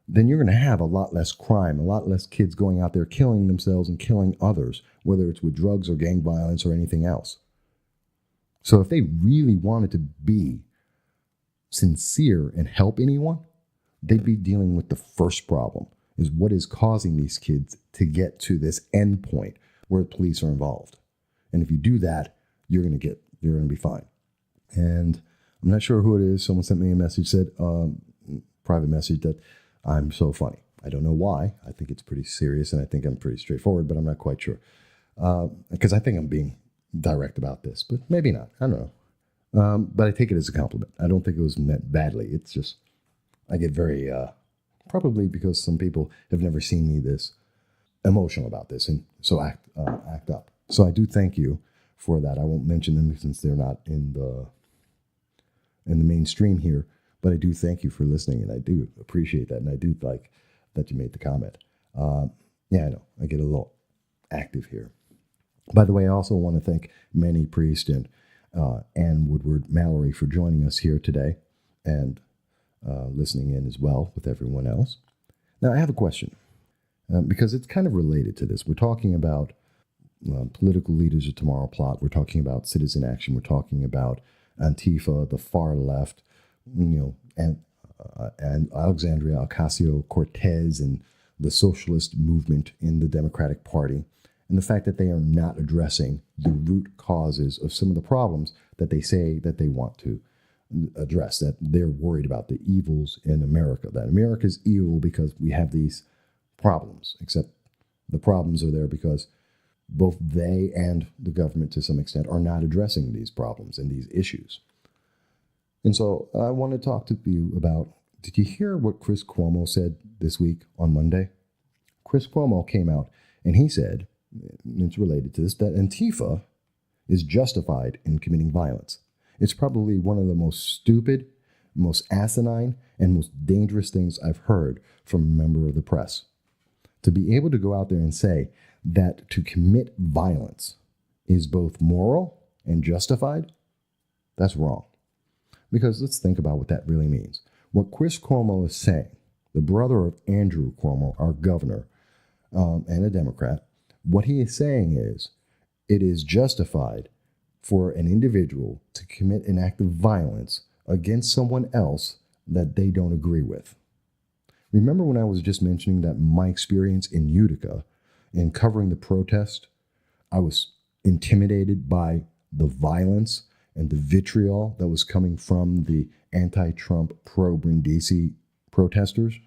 then you're going to have a lot less crime, a lot less kids going out there killing themselves and killing others, whether it's with drugs or gang violence or anything else. So if they really wanted to be sincere and help anyone, they'd be dealing with the first problem, is what is causing these kids to get to this end point where police are involved. And if you do that, you're going to be fine. And I'm not sure who it is. Someone sent me a message, said, private message, that I'm so funny. I don't know why. I think it's pretty serious, and I think I'm pretty straightforward, but I'm not quite sure. Because I think I'm being direct about this, but maybe not. I don't know. But I take it as a compliment. I don't think it was meant badly. It's just, I get very, probably because some people have never seen me this emotional about this, and so act up. So I do thank you for that. I won't mention them since they're not in the mainstream here, but I do thank you for listening, and I do appreciate that, and I do like that you made the comment. Yeah, I know. I get a little active here. By the way, I also want to thank Manny Priest and Ann Woodward Mallory for joining us here today and listening in as well with everyone else. Now, I have a question because it's kind of related to this. We're talking about political leaders of tomorrow plot. We're talking about citizen action. We're talking about Antifa, the far left, and Alexandria Ocasio-Cortez and the socialist movement in the Democratic Party, and the fact that they are not addressing the root causes of some of the problems that they say that they want to address, that they're worried about the evils in America, that America's evil because we have these problems, except the problems are there because both they and the government to some extent are not addressing these problems and these issues. And so I want to talk to you about, did you hear what Chris Cuomo said this week on Monday? Chris Cuomo came out and he said, and it's related to this, that Antifa is justified in committing violence. It's probably one of the most stupid, most asinine, and most dangerous things I've heard from a member of the press. To be able to go out there and say that to commit violence is both moral and justified, that's wrong. Because let's think about what that really means. What Chris Cuomo is saying, the brother of Andrew Cuomo, our governor, and a Democrat, what he is saying is it is justified for an individual to commit an act of violence against someone else that they don't agree with. Remember when I was just mentioning that my experience in Utica in covering the protest, I was intimidated by the violence and the vitriol that was coming from the anti-Trump pro-Brindisi protesters?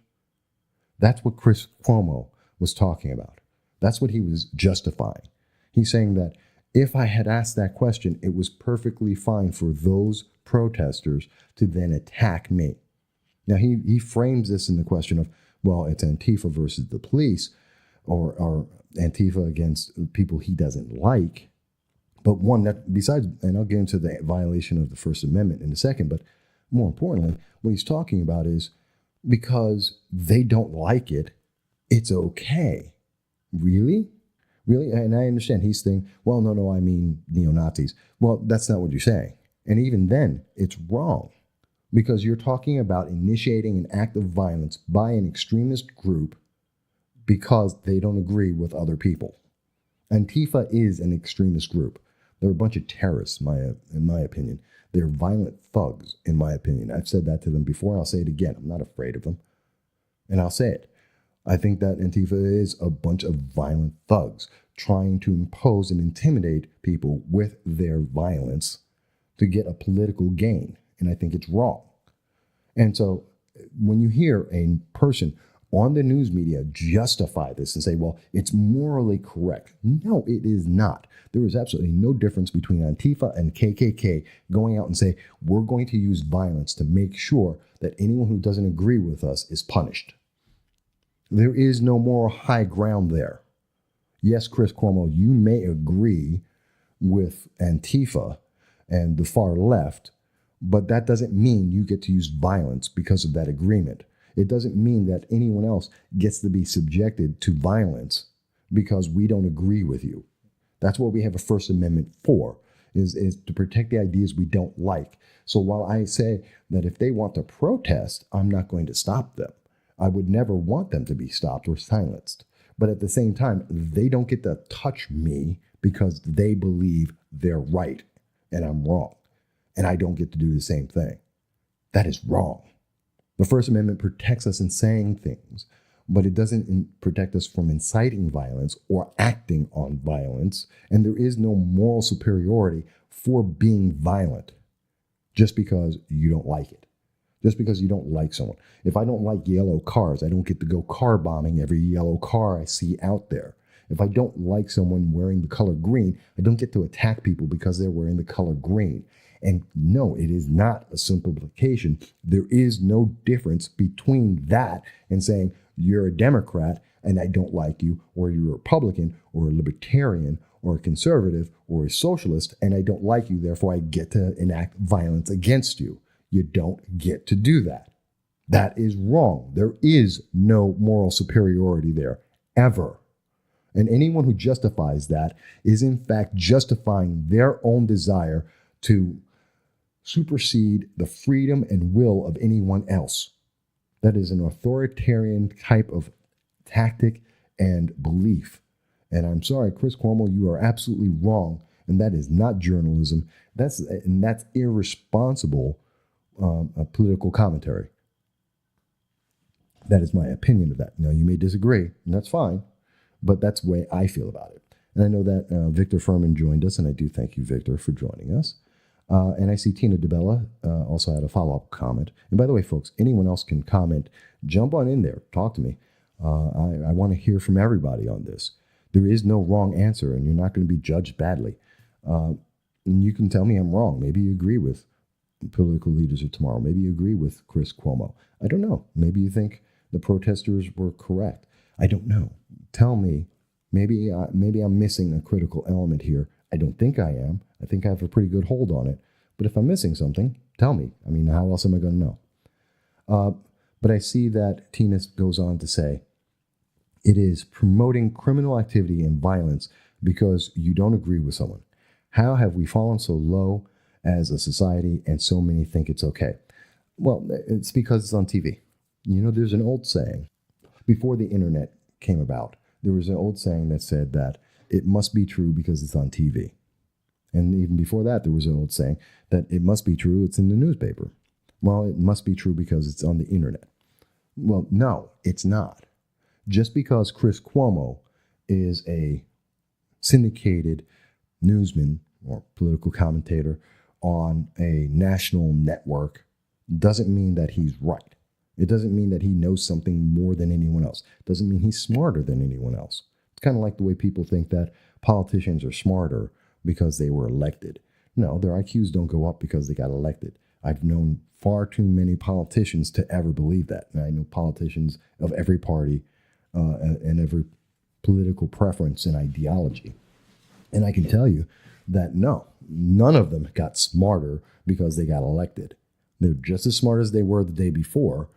That's what Chris Cuomo was talking about. That's what he was justifying. He's saying that if I had asked that question, it was perfectly fine for those protesters to then attack me. Now, he frames this in the question of, well, it's Antifa versus the police, or Antifa against people he doesn't like. But one, that besides, and I'll get into the violation of the First Amendment in a second, but more importantly, what he's talking about is because they don't like it, it's okay. Really? Really? And I understand he's saying, well, no, I mean neo-Nazis. Well, that's not what you're saying. And even then, it's wrong. Because you're talking about initiating an act of violence by an extremist group because they don't agree with other people. Antifa is an extremist group. They're a bunch of terrorists, in my opinion. They're violent thugs, in my opinion. I've said that to them before. I'll say it again. I'm not afraid of them. And I'll say it. I think that Antifa is a bunch of violent thugs trying to impose and intimidate people with their violence to get a political gain. And I think it's wrong. And so when you hear a person on the news media justify this and say, well, it's morally correct. No, it is not. There is absolutely no difference between Antifa and KKK going out and say, we're going to use violence to make sure that anyone who doesn't agree with us is punished. There is no moral high ground there. Yes, Chris Cuomo, you may agree with Antifa and the far left, but that doesn't mean you get to use violence because of that agreement. It doesn't mean that anyone else gets to be subjected to violence because we don't agree with you. That's what we have a First Amendment for, is to protect the ideas we don't like. So while I say that if they want to protest, I'm not going to stop them. I would never want them to be stopped or silenced. But at the same time, they don't get to touch me because they believe they're right. and I'm wrong, and I don't get to do the same thing. That is wrong. The First Amendment protects us in saying things, but it doesn't protect us from inciting violence or acting on violence, and there is no moral superiority for being violent just because you don't like it. Just because you don't like someone. If I don't like yellow cars, I don't get to go car bombing every yellow car I see out there. If I don't like someone wearing the color green, I don't get to attack people because they're wearing the color green. And no, it is not a simplification. There is no difference between that and saying you're a Democrat and I don't like you, or you're a Republican or a Libertarian or a conservative or a socialist and I don't like you, therefore I get to enact violence against you. You don't get to do that. That is wrong. There is no moral superiority there, ever. And anyone who justifies that is in fact justifying their own desire to supersede the freedom and will of anyone else. That is an authoritarian type of tactic and belief. And I'm sorry, Chris Cuomo, you are absolutely wrong. And that is not journalism. That's irresponsible political commentary. That is my opinion of that. Now, you may disagree, and that's fine, but that's the way I feel about it. And I know that Victor Furman joined us, and I do thank you, Victor, for joining us. And I see Tina DeBella also had a follow-up comment. And by the way, folks, anyone else can comment. Jump on in there. Talk to me. I want to hear from everybody on this. There is no wrong answer, and you're not going to be judged badly. And you can tell me I'm wrong. Maybe you agree with political leaders of tomorrow. Maybe you agree with Chris Cuomo. I don't know. Maybe you think the protesters were correct. I don't know. Tell me. Maybe I'm missing a critical element here. I don't think I am. I think I have a pretty good hold on it. But if I'm missing something, tell me. I mean, how else am I going to know? But I see that Tina goes on to say, it is promoting criminal activity and violence because you don't agree with someone. How have we fallen so low as a society and so many think it's okay? Well, it's because it's on TV. You know, there's an old saying, before the internet came about, there was an old saying that said that it must be true because it's on TV. And even before that, there was an old saying that it must be true, it's in the newspaper. Well, it must be true because it's on the internet. Well, no, it's not. Just because Chris Cuomo is a syndicated newsman or political commentator on a national network doesn't mean that he's right. It doesn't mean that he knows something more than anyone else. It doesn't mean he's smarter than anyone else. It's kind of like the way people think that politicians are smarter because they were elected. No, their IQs don't go up because they got elected. I've known far too many politicians to ever believe that. And I know politicians of every party and every political preference and ideology. And I can tell you that no, none of them got smarter because they got elected. They're just as smart as they were the day before.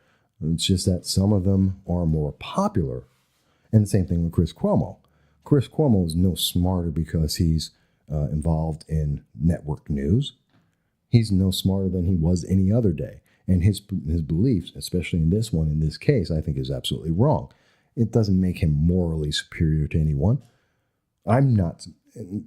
It's just that some of them are more popular. And the same thing with Chris Cuomo. Chris Cuomo is no smarter because he's involved in network news. He's no smarter than he was any other day. And his beliefs, especially in this one, in this case, I think is absolutely wrong. It doesn't make him morally superior to anyone. I'm not,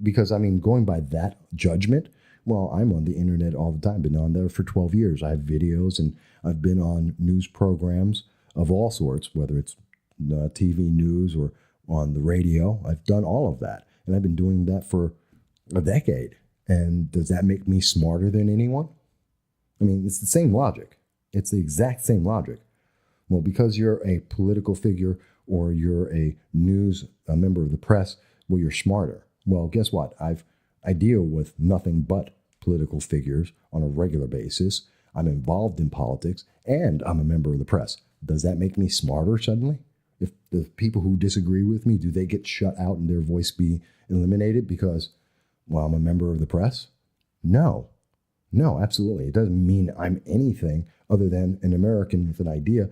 because I mean, going by that judgment, well, I'm on the internet all the time. Been on there for 12 years. I have videos and I've been on news programs of all sorts, whether it's TV news or on the radio. I've done all of that. And I've been doing that for a decade. And does that make me smarter than anyone? I mean, it's the same logic. It's the exact same logic. Well, because you're a political figure or you're a member of the press, well, you're smarter. Well, guess what? I deal with nothing but political figures on a regular basis. I'm involved in politics and I'm a member of the press. Does that make me smarter suddenly? If the people who disagree with me, do they get shut out and their voice be eliminated because, well, I'm a member of the press? No, absolutely. It doesn't mean I'm anything other than an American with an idea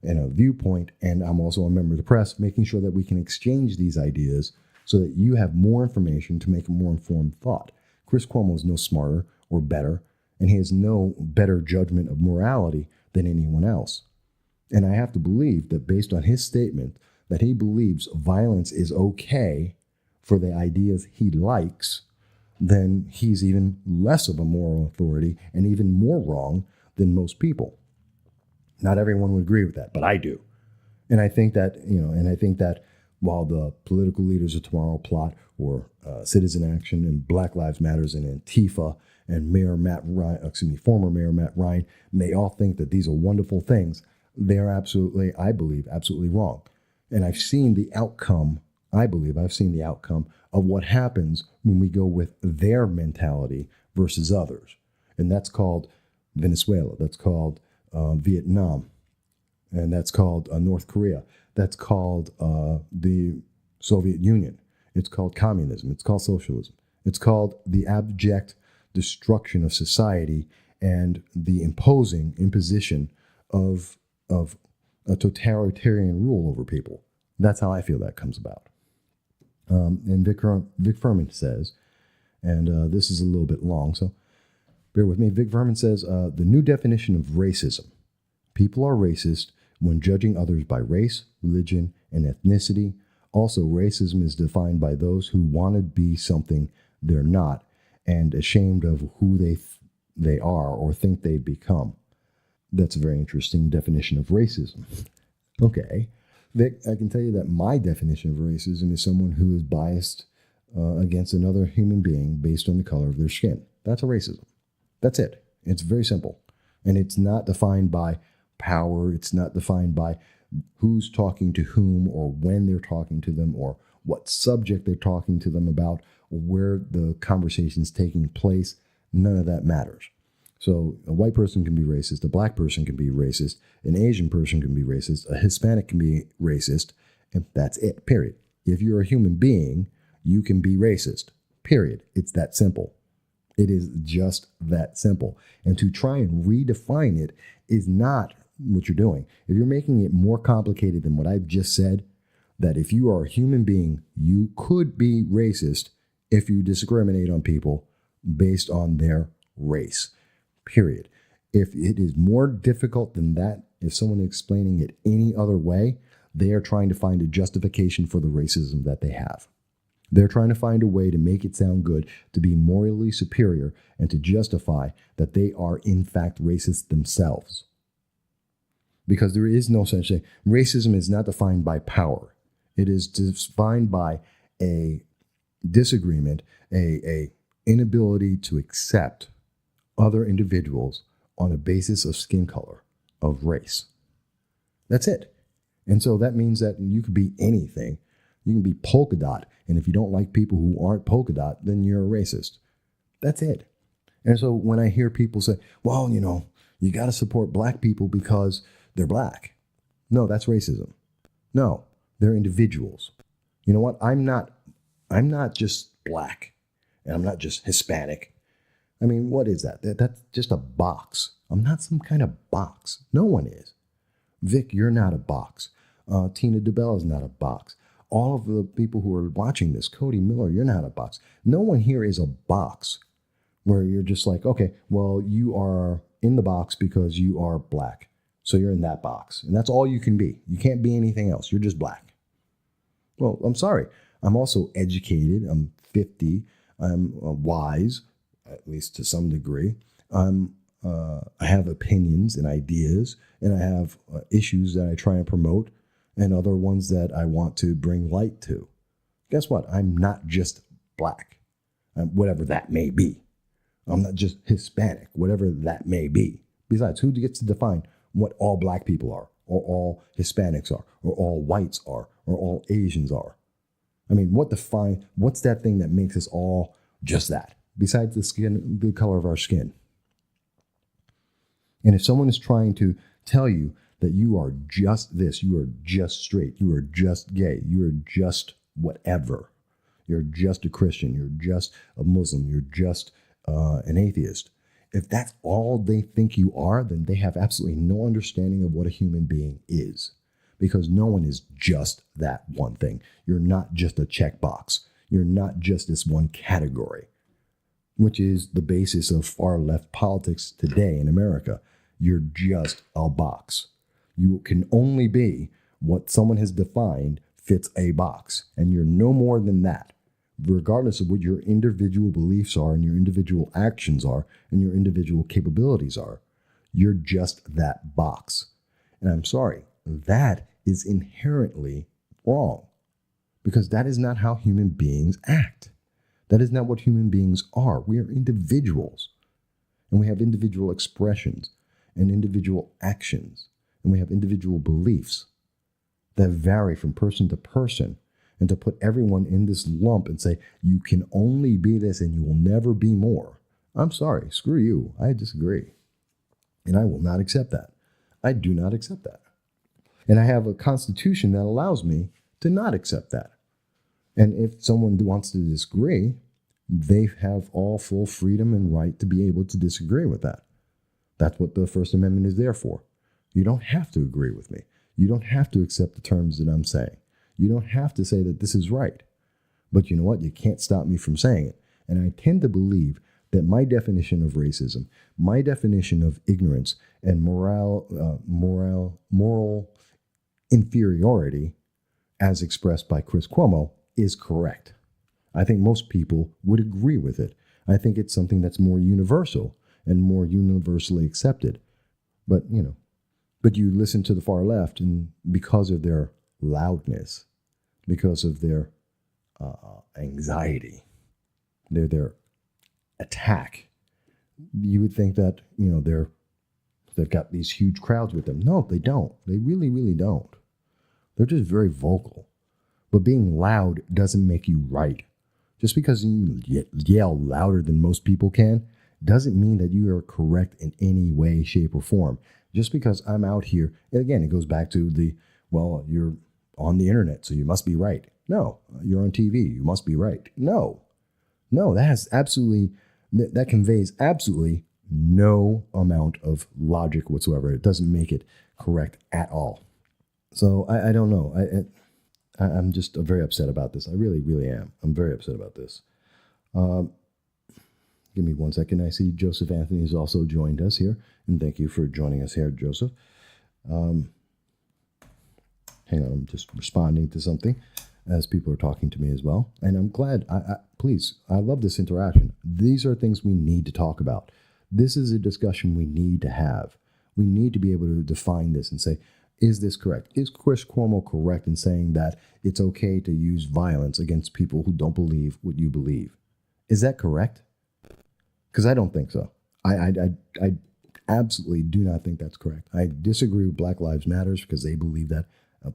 and a viewpoint. And I'm also a member of the press, making sure that we can exchange these ideas so that you have more information to make a more informed thought. Chris Cuomo is no smarter or better, and he has no better judgment of morality than anyone else. And I have to believe that based on his statement that he believes violence is okay for the ideas he likes, then he's even less of a moral authority and even more wrong than most people. Not everyone would agree with that, but I do. And I think that, while the political leaders of tomorrow plot, or Citizen Action and Black Lives Matters and Antifa and former Mayor Matt Ryan may all think that these are wonderful things, they are absolutely, I believe, absolutely wrong. And I've seen the outcome of what happens when we go with their mentality versus others. And that's called Venezuela. That's called Vietnam. And that's called North Korea. That's called the Soviet Union. It's called communism. It's called socialism. It's called the abject destruction of society and the imposition of a totalitarian rule over people. That's how I feel that comes about. And Vic Furman says, and this is a little bit long, so bear with me. Vic Furman says, the new definition of racism. People are racist when judging others by race, religion, and ethnicity. Also, racism is defined by those who want to be something they're not and ashamed of who they are or think they've become. That's a very interesting definition of racism. Okay. Vic, I can tell you that my definition of racism is someone who is biased against another human being based on the color of their skin. That's a racism. That's it. It's very simple. And it's not defined by power. It's not defined by who's talking to whom or when they're talking to them or what subject they're talking to them about or where the conversation's taking place. None of that matters. So a white person can be racist, a black person can be racist, an Asian person can be racist, a Hispanic can be racist, and that's it, period. If you're a human being, you can be racist, period. It's that simple. It is just that simple. And to try and redefine it is not what you're doing. If you're making it more complicated than what I've just said, that if you are a human being, you could be racist if you discriminate on people based on their race. Period. If it is more difficult than that, if someone is explaining it any other way, they are trying to find a justification for the racism that they have. They're trying to find a way to make it sound good, to be morally superior, and to justify that they are in fact racist themselves. Because there is no such thing. Racism is not defined by power. It is defined by a disagreement, a inability to accept other individuals on a basis of skin color, of race. That's it. And so that means that you could be anything. You can be polka dot. And if you don't like people who aren't polka dot, then you're a racist. That's it. And so when I hear people say, well, you got to support black people because they're black. No, that's racism. No, they're individuals. You know what? I'm not just black and I'm not just Hispanic. I mean, what is that? That's just a box. I'm not some kind of box. No one is. Vic, you're not a box. Tina DeBell is not a box. All of the people who are watching this, Cody Miller, you're not a box. No one here is a box where you're just like, okay, well, you are in the box because you are black. So you're in that box. And that's all you can be. You can't be anything else. You're just black. Well, I'm sorry. I'm also educated. I'm 50. I'm wise, at least to some degree. I have opinions and ideas, and I have issues that I try and promote and other ones that I want to bring light to. Guess what? I'm not just black, whatever that may be. I'm not just Hispanic, whatever that may be. Besides, who gets to define what all black people are, or all Hispanics are, or all whites are, or all Asians are? I mean, what's that thing that makes us all just that, besides the color of our skin? And if someone is trying to tell you that you are just this, you are just straight, you are just gay, you are just whatever, you're just a Christian, you're just a Muslim, you're just an atheist, if that's all they think you are, then they have absolutely no understanding of what a human being is. Because no one is just that one thing. You're not just a checkbox. You're not just this one category, which is the basis of far left politics today in America. You're just a box. You can only be what someone has defined fits a box, and you're no more than that. regardless of what your individual beliefs are and your individual actions are and your individual capabilities are. You're just that box. And I'm sorry, that is inherently wrong, because that is not how human beings act. That is not what human beings are. We are individuals, and we have individual expressions and individual actions, and we have individual beliefs that vary from person to person. And to put everyone in this lump and say, you can only be this and you will never be more. I'm sorry, screw you. I disagree. And I will not accept that. I do not accept that. And I have a constitution that allows me to not accept that. And if someone wants to disagree, they have all full freedom and right to be able to disagree with that. That's what the First Amendment is there for. You don't have to agree with me. You don't have to accept the terms that I'm saying. You don't have to say that this is right. But you know what? You can't stop me from saying it. And I tend to believe that my definition of racism, my definition of ignorance and moral inferiority, as expressed by Chris Cuomo, is correct. I think most people would agree with it. I think it's something that's more universal and more universally accepted. But you listen to the far left, and because of their loudness, because of their anxiety, their attack, you would think that they've got these huge crowds with them. No, they don't. They really, really don't. They're just very vocal. But being loud doesn't make you right. Just because you yell louder than most people can doesn't mean that you are correct in any way, shape, or form. Just because I'm out here, and again, it goes back to you're on the internet, so you must be right. No, you're on TV, you must be right. No, that conveys absolutely no amount of logic whatsoever. It doesn't make it correct at all. So I don't know. I'm just very upset about this. I really, really am. I'm very upset about this. Give me 1 second. I see Joseph Anthony has also joined us here. And thank you for joining us here, Joseph. Hang on, I'm just responding to something as people are talking to me as well. And I'm glad. Please, I love this interaction. These are things we need to talk about. This is a discussion we need to have. We need to be able to define this and say, is this correct? Is Chris Cuomo correct in saying that it's okay to use violence against people who don't believe what you believe? Is that correct? Because I don't think so. I absolutely do not think that's correct. I disagree with Black Lives Matter because they believe that.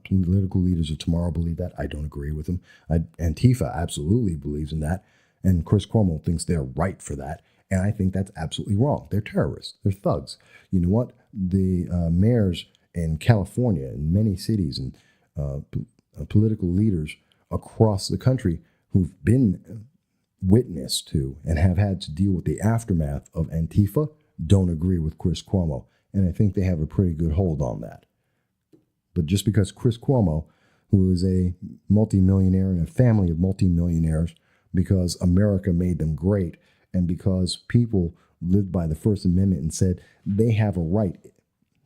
Political leaders of tomorrow believe that. I don't agree with them. Antifa absolutely believes in that. And Chris Cuomo thinks they're right for that. And I think that's absolutely wrong. They're terrorists. They're thugs. You know what? The mayors in California, in many cities, and political leaders across the country who've been witness to and have had to deal with the aftermath of Antifa don't agree with Chris Cuomo. And I think they have a pretty good hold on that. But just because Chris Cuomo, who is a multimillionaire in a family of multimillionaires, because America made them great, and because people lived by the First Amendment and said they have a right,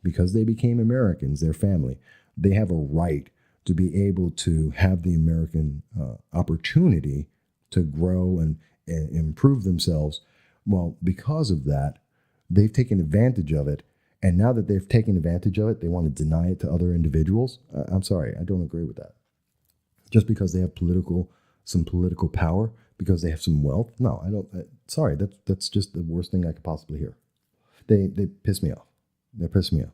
because they became Americans, their family, they have a right to be able to have the American opportunity to grow and improve themselves. Well, because of that, they've taken advantage of it. And now that they've taken advantage of it, they want to deny it to other individuals. I'm sorry, I don't agree with that. Just because they have some political power, because they have some wealth. No, I don't. Sorry, that's just the worst thing I could possibly hear. They piss me off. They piss me off.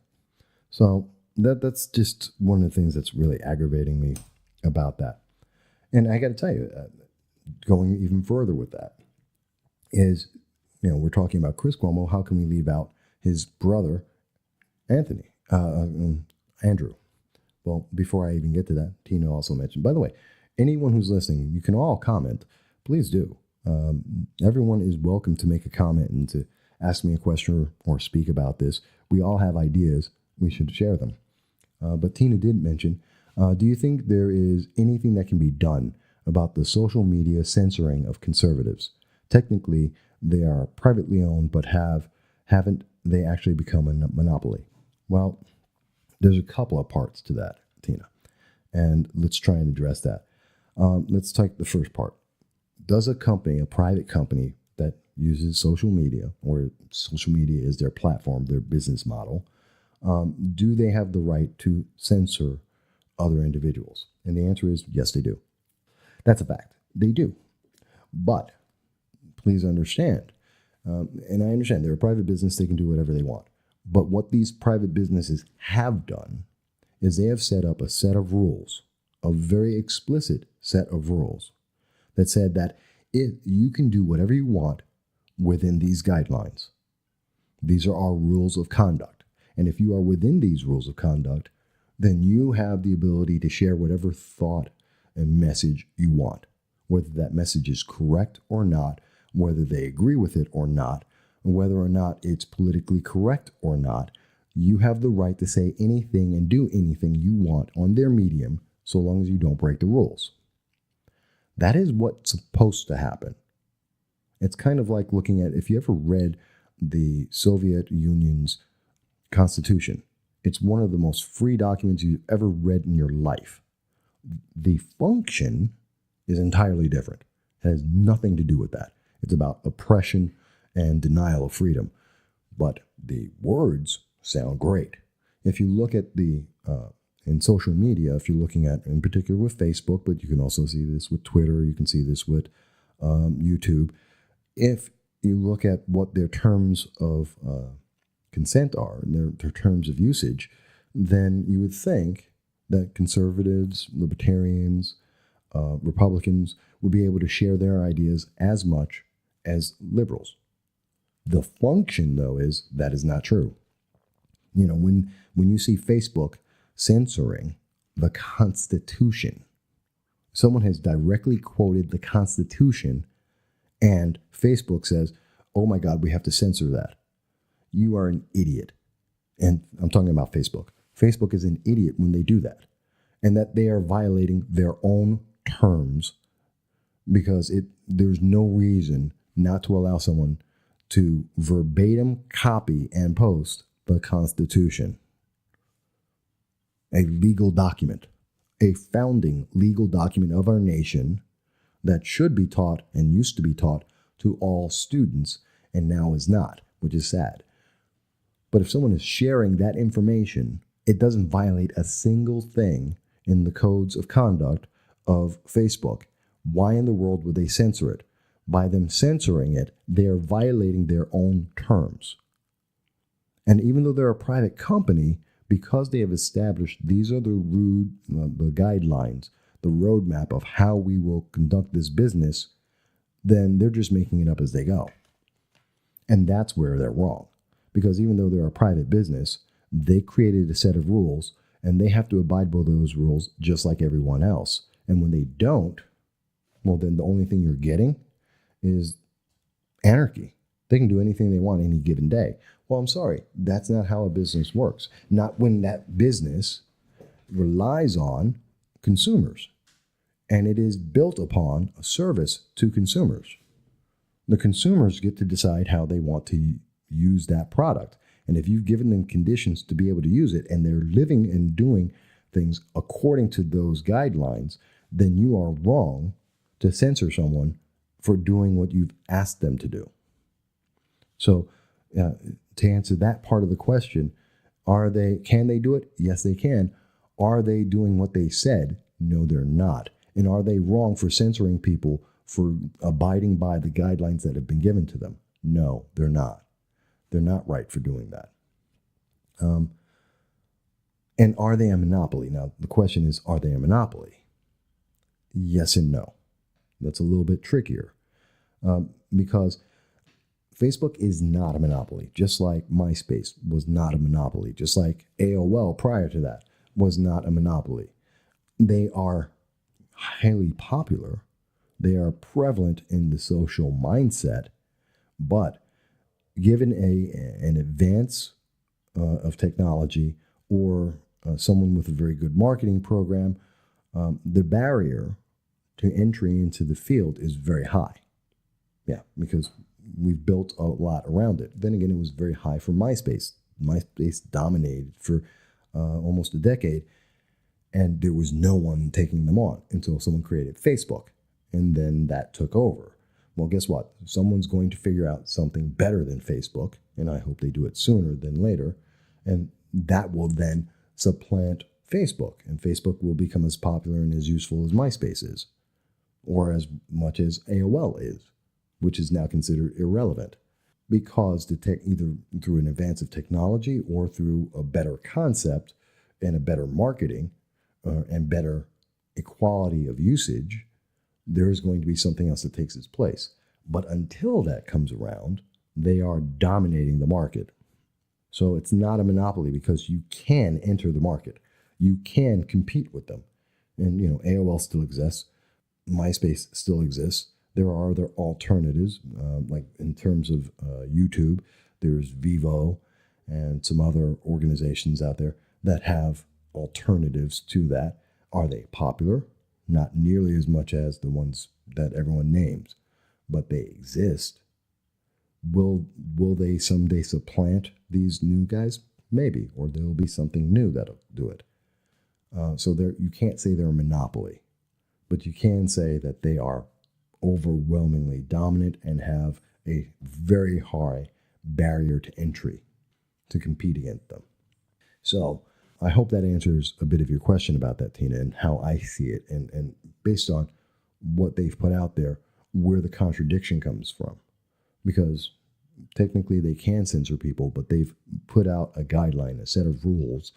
So that's just one of the things that's really aggravating me about that. And I got to tell you, going even further with that is, we're talking about Chris Cuomo. How can we leave out his brother, Andrew? Well, before I even get to that, Tina also mentioned, by the way, anyone who's listening, you can all comment. Please do. Everyone is welcome to make a comment and to ask me a question or speak about this. We all have ideas. We should share them. But Tina did mention, do you think there is anything that can be done about the social media censoring of conservatives? Technically, they are privately owned, but haven't they actually become a monopoly? Well, there's a couple of parts to that, Tina, and let's try and address that. Let's take the first part. Does a company, a private company that uses social media, or social media is their platform, their business model, do they have the right to censor other individuals? And the answer is yes, they do. That's a fact. They do. But please understand, and I understand they're a private business, they can do whatever they want. But what these private businesses have done is they have set up a set of rules, a very explicit set of rules that said that if you can do whatever you want within these guidelines. These are our rules of conduct. And if you are within these rules of conduct, then you have the ability to share whatever thought and message you want, whether that message is correct or not, whether they agree with it or not, whether or not it's politically correct or not. You have the right to say anything and do anything you want on their medium, so long as you don't break the rules. That is what's supposed to happen. It's kind of like looking at, if you ever read the Soviet Union's Constitution, it's one of the most free documents you've ever read in your life. The function is entirely different. It has nothing to do with that. It's about oppression and denial of freedom. But the words sound great. If you look at in social media, if you're looking at, in particular with Facebook, but you can also see this with Twitter, you can see this with YouTube. If you look at what their terms of consent are, and their terms of usage, then you would think that conservatives, libertarians, Republicans would be able to share their ideas as much as liberals. The function, though, is that is not true. You know, when you see Facebook censoring the Constitution, someone has directly quoted the Constitution, and Facebook says, oh my God, we have to censor that. You are an idiot. And I'm talking about Facebook. Facebook is an idiot when they do that. And that they are violating their own terms, because there's no reason not to allow someone to verbatim copy and post the Constitution. A legal document, a founding legal document of our nation that should be taught and used to be taught to all students and now is not, which is sad. But if someone is sharing that information, it doesn't violate a single thing in the codes of conduct of Facebook. Why in the world would they censor it? By them censoring it, they're violating their own terms. And even though they're a private company, because they have established these are the guidelines, the roadmap of how we will conduct this business, then they're just making it up as they go. And that's where they're wrong. Because even though they're a private business, they created a set of rules, and they have to abide by those rules just like everyone else. And when they don't, well, then the only thing you're getting is anarchy. They can do anything they want any given day. Well, I'm sorry, that's not how a business works. Not when that business relies on consumers, and it is built upon a service to consumers. The consumers get to decide how they want to use that product. And if you've given them conditions to be able to use it, and they're living and doing things according to those guidelines, then you are wrong to censor someone for doing what you've asked them to do. So to answer that part of the question, can they do it? Yes, they can. Are they doing what they said? No, they're not. And are they wrong for censoring people for abiding by the guidelines that have been given to them? No, they're not. They're not right for doing that. And are they a monopoly? Now, the question is, are they a monopoly? Yes and no. That's a little bit trickier because Facebook is not a monopoly, just like MySpace was not a monopoly, just like AOL prior to that was not a monopoly. They are highly popular. They are prevalent in the social mindset, but given an advance of technology or someone with a very good marketing program, the barrier to entry into the field is very high. Yeah, because we've built a lot around it. Then again, it was very high for MySpace. MySpace dominated for almost a decade, and there was no one taking them on until someone created Facebook. and then that took over. Well, guess what? Someone's going to figure out something better than Facebook, and I hope they do it sooner than later, and that will then supplant Facebook, and Facebook will become as popular and as useful as MySpace is, or as much as AOL is, which is now considered irrelevant, because either through an advance of technology or through a better concept and a better marketing and better equality of usage, there is going to be something else that takes its place. But until that comes around, they are dominating the market. So it's not a monopoly because you can enter the market. You can compete with them. And, AOL still exists. MySpace still exists. There are other alternatives, like in terms of YouTube, there's Vivo and some other organizations out there that have alternatives to that. Are they popular? Not nearly as much as the ones that everyone names, but they exist. Will they someday supplant these new guys? Maybe, or there will be something new that'll do it. So you can't say they're a monopoly, but you can say that they are overwhelmingly dominant and have a very high barrier to entry to compete against them. So I hope that answers a bit of your question about that, Tina, and how I see it, and based on what they've put out there, where the contradiction comes from. Because technically they can censor people, but they've put out a guideline, a set of rules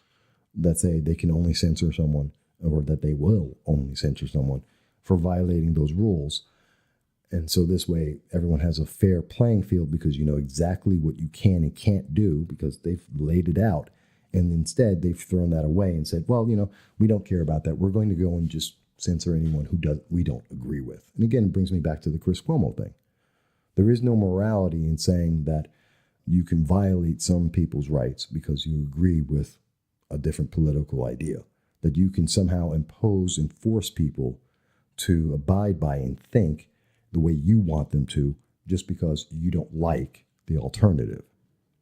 that say they can only censor someone, or that they will only censor someone for violating those rules. And so this way, everyone has a fair playing field because you know exactly what you can and can't do because they've laid it out. And instead, they've thrown that away and said, well, we don't care about that. We're going to go and just censor anyone we don't agree with. And again, it brings me back to the Chris Cuomo thing. There is no morality in saying that you can violate some people's rights because you agree with a different political idea, that you can somehow impose and force people to abide by and think the way you want them to just because you don't like the alternative.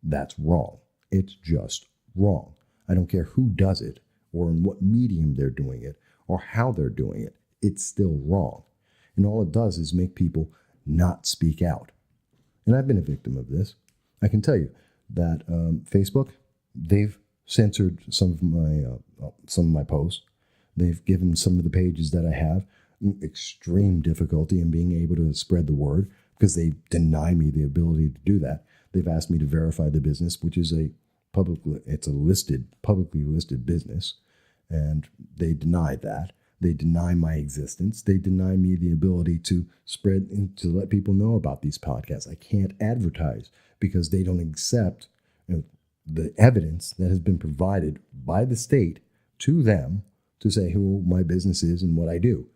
That's wrong. It's just wrong. I don't care who does it or in what medium they're doing it or how they're doing it. It's still wrong. And all it does is make people not speak out. And I've been a victim of this. I can tell you that Facebook, they've censored some of my posts. They've given some of the pages that I have extreme difficulty in being able to spread the word because they deny me the ability to do that. They've asked me to verify the business, which is publicly listed business, and they deny that. They deny my existence. They deny me the ability to spread and to let people know about these podcasts. I can't advertise because they don't accept the evidence that has been provided by the state to them to say who my business is and what I do.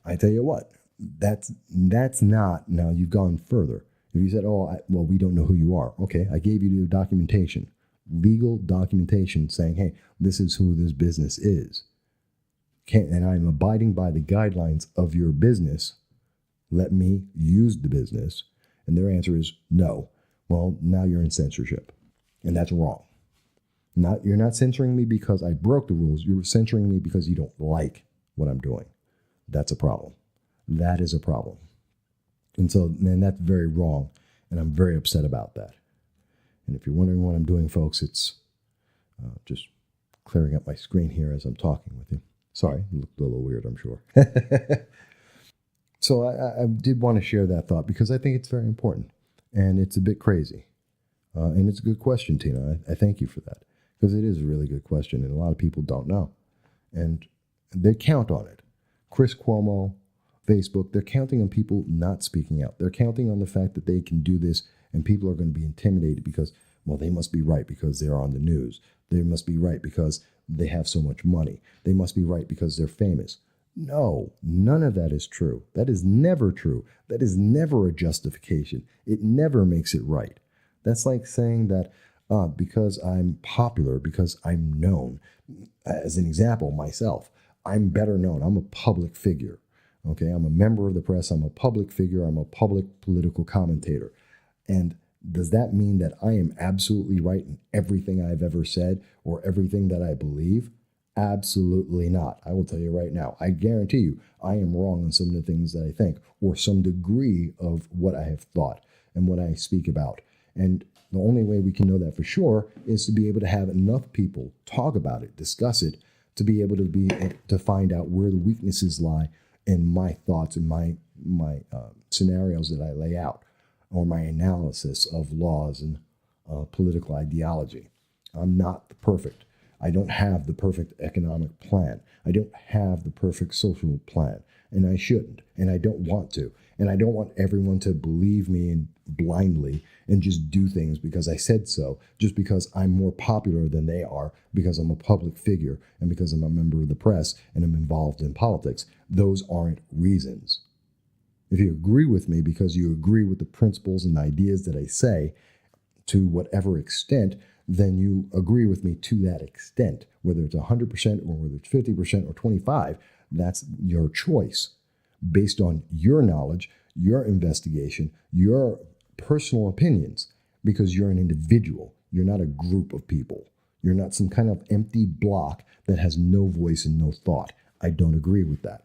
I tell you what, that's not, now you've gone further. If you said, well, we don't know who you are. Okay, I gave you the documentation, legal documentation saying, hey, this is who this business is. And I'm abiding by the guidelines of your business. Let me use the business. And their answer is no. Well, now you're in censorship. And that's wrong. You're not censoring me because I broke the rules. You're censoring me because you don't like what I'm doing. That's a problem. That is a problem. And so, man, that's very wrong. And I'm very upset about that. And if you're wondering what I'm doing, folks, it's just clearing up my screen here as I'm talking with you. Sorry, it looked a little weird, I'm sure. So I did want to share that thought because I think it's very important. And it's a bit crazy. And it's a good question, Tina. I thank you for that. Because it is a really good question. And a lot of people don't know. And they count on it. Chris Cuomo, Facebook, they're counting on people not speaking out. They're counting on the fact that they can do this and people are going to be intimidated because, well, they must be right because they're on the news. They must be right because they have so much money. They must be right because they're famous. No, none of that is true. That is never true. That is never a justification. It never makes it right. That's like saying that because I'm popular, because I'm known. As an example, myself, I'm better known. I'm a public figure. Okay, I'm a member of the press. I'm a public figure. I'm a public political commentator. And does that mean that I am absolutely right in everything I've ever said or everything that I believe? Absolutely not. I will tell you right now. I guarantee you, I am wrong on some of the things that I think, or some degree of what I have thought and what I speak about. And the only way we can know that for sure is to be able to have enough people talk about it, discuss it, to be able to find out where the weaknesses lie in my thoughts and my scenarios that I lay out, or my analysis of laws and political ideology. I'm not perfect. I don't have the perfect economic plan. I don't have the perfect social plan, and I shouldn't, and I don't want to. And I don't want everyone to believe me blindly and just do things because I said so, just because I'm more popular than they are, because I'm a public figure, and because I'm a member of the press and I'm involved in politics. Those aren't reasons. If you agree with me because you agree with the principles and ideas that I say to whatever extent, then you agree with me to that extent. Whether it's 100% or whether it's 50% or 25%, that's your choice based on your knowledge, your investigation, your personal opinions, because you're an individual. You're not a group of people. You're not some kind of empty block that has no voice and no thought. I don't agree with that.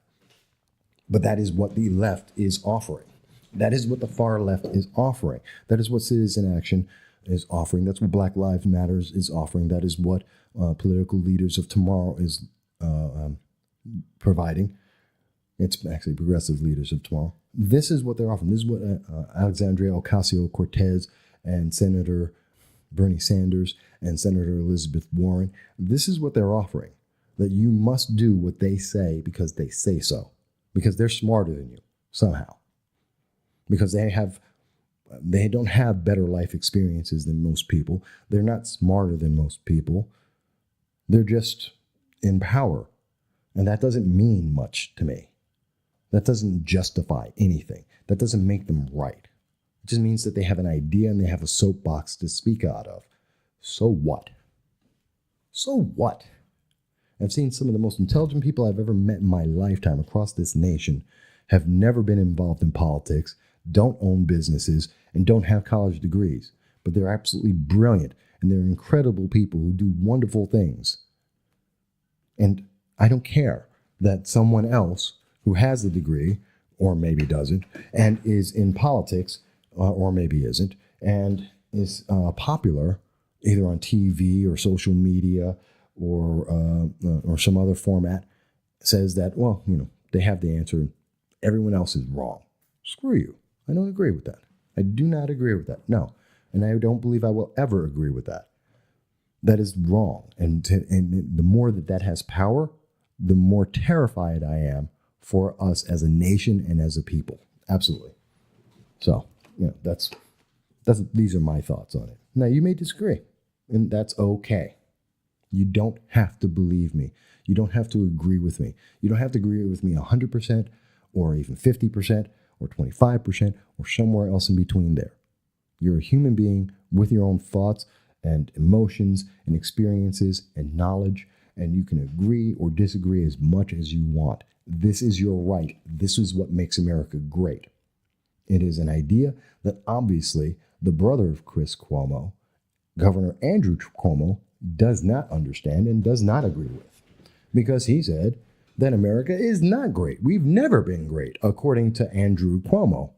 But that is what the left is offering. That is what the far left is offering. That is what Citizen Action is offering. That's what Black Lives Matters is offering. That is what political leaders of tomorrow is providing. It's actually progressive leaders of tomorrow. This is what they're offering. This is what Alexandria Ocasio-Cortez and Senator Bernie Sanders and Senator Elizabeth Warren, this is what they're offering. That you must do what they say because they say so. Because they're smarter than you, somehow. Because they don't have better life experiences than most people. They're not smarter than most people. They're just in power. And that doesn't mean much to me. That doesn't justify anything. That doesn't make them right. It just means that they have an idea and they have a soapbox to speak out of. So what? So what? I've seen some of the most intelligent people I've ever met in my lifetime across this nation have never been involved in politics, don't own businesses, and don't have college degrees. But they're absolutely brilliant, and they're incredible people who do wonderful things. And I don't care that someone else who has a degree, or maybe doesn't, and is in politics, or maybe isn't, and is popular either on TV or social media or some other format, says that, well, they have the answer and everyone else is wrong. Screw you. I don't agree with that. I do not agree with that. No. And I don't believe I will ever agree with that. That is wrong. And the more that has power, the more terrified I am for us as a nation and as a people. Absolutely. So, these are my thoughts on it. Now, you may disagree, and that's okay. You don't have to believe me. You don't have to agree with me. You don't have to agree with me 100% or even 50% or 25% or somewhere else in between there. You're a human being with your own thoughts and emotions and experiences and knowledge, and you can agree or disagree as much as you want. This is your right. This is what makes America great. It is an idea that obviously the brother of Chris Cuomo, Governor Andrew Cuomo, does not understand and does not agree with, because he said that America is not great. We've never been great, according to Andrew Cuomo.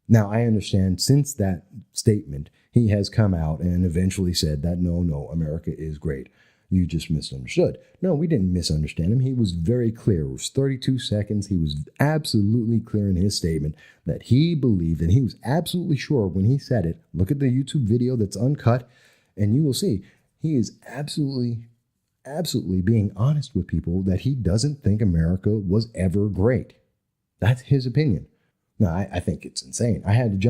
Now, I understand since that statement, he has come out and eventually said that, no, America is great. You just misunderstood. No, we didn't misunderstand him. He was very clear. It was 32 seconds. He was absolutely clear in his statement that he believed, and he was absolutely sure when he said it. Look at the YouTube video that's uncut, and you will see he is absolutely being honest with people that he doesn't think America was ever great. That's his opinion. Now, I think it's insane. I had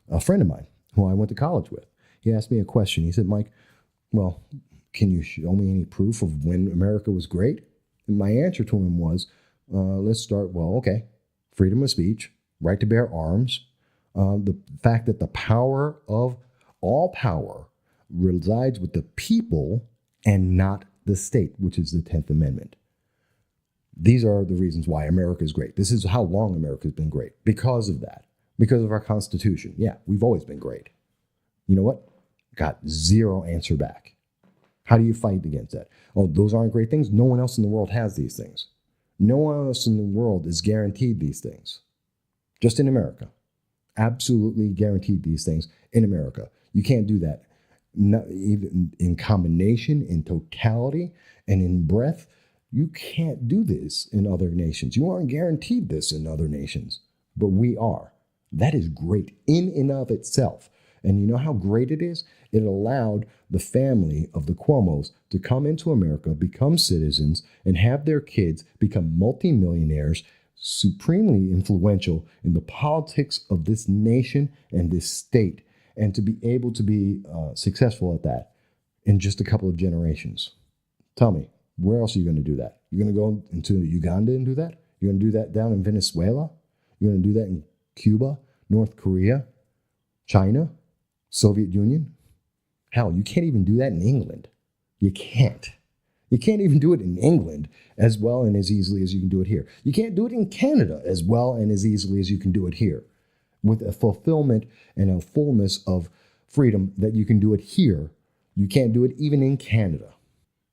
a friend of mine, who I went to college with. He asked me a question. He said, Mike, well, can you show me any proof of when America was great? And my answer to him was, let's start, freedom of speech, right to bear arms, the fact that the power of all power resides with the people and not the state, which is the 10th Amendment. These are the reasons why America is great. This is how long America has been great. Because of that. Because of our Constitution. Yeah, we've always been great. You know what? Got zero answer back. How do you fight against that? Oh, those aren't great things. No one else in the world has these things. No one else in the world is guaranteed these things. Just in America. Absolutely guaranteed these things in America. You can't do that. Not even in combination, in totality, and in breadth. You can't do this in other nations. You aren't guaranteed this in other nations, but we are. That is great in and of itself. And you know how great it is? It allowed the family of the Cuomos to come into America, become citizens, and have their kids become multimillionaires, supremely influential in the politics of this nation and this state, and to be able to be successful at that in just a couple of generations. Tell me, where else are you going to do that? You're going to go into Uganda and do that? You're going to do that down in Venezuela? You're going to do that in Cuba, North Korea, China, Soviet Union? Hell, you can't even do that in England. You can't. You can't even do it in England as well and as easily as you can do it here. You can't do it in Canada as well and as easily as you can do it here. With a fulfillment and a fullness of freedom that you can do it here, you can't do it even in Canada.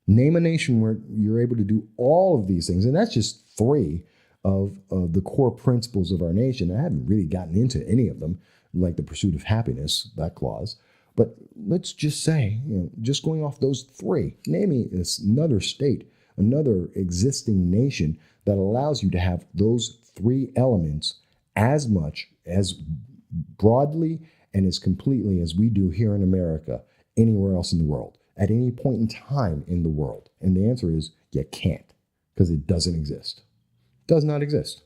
Name a nation where you're able to do all of these things, and that's just three of the core principles of our nation. I haven't really gotten into any of them, like the pursuit of happiness, that clause. But let's just say, just going off those three, name me another state, another existing nation that allows you to have those three elements as much, as broadly, and as completely as we do here in America, anywhere else in the world, at any point in time in the world. And the answer is you can't, because it doesn't exist. It does not exist.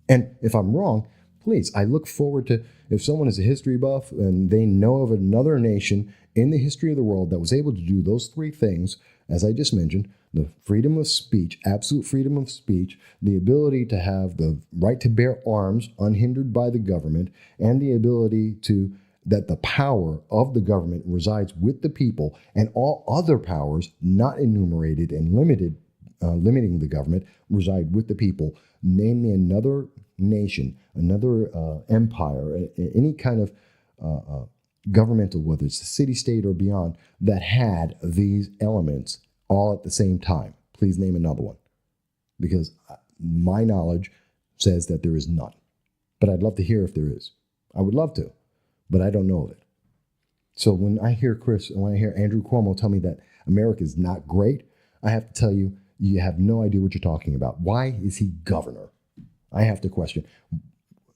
And if I'm wrong, please, I look forward to, if someone is a history buff and they know of another nation in the history of the world that was able to do those three things, as I just mentioned, the freedom of speech, absolute freedom of speech, the ability to have the right to bear arms unhindered by the government, and the ability to, that the power of the government resides with the people, and all other powers not enumerated and limiting the government reside with the people. Name me another nation, another empire, any kind of governmental, whether it's a city, state, or beyond, that had these elements all at the same time. Please name another one, because my knowledge says that there is none. But I'd love to hear if there is. I would love to, but I don't know of it. So when I hear Andrew Cuomo tell me that America is not great, I have to tell you, you have no idea what you're talking about. Why is he governor? I have to question.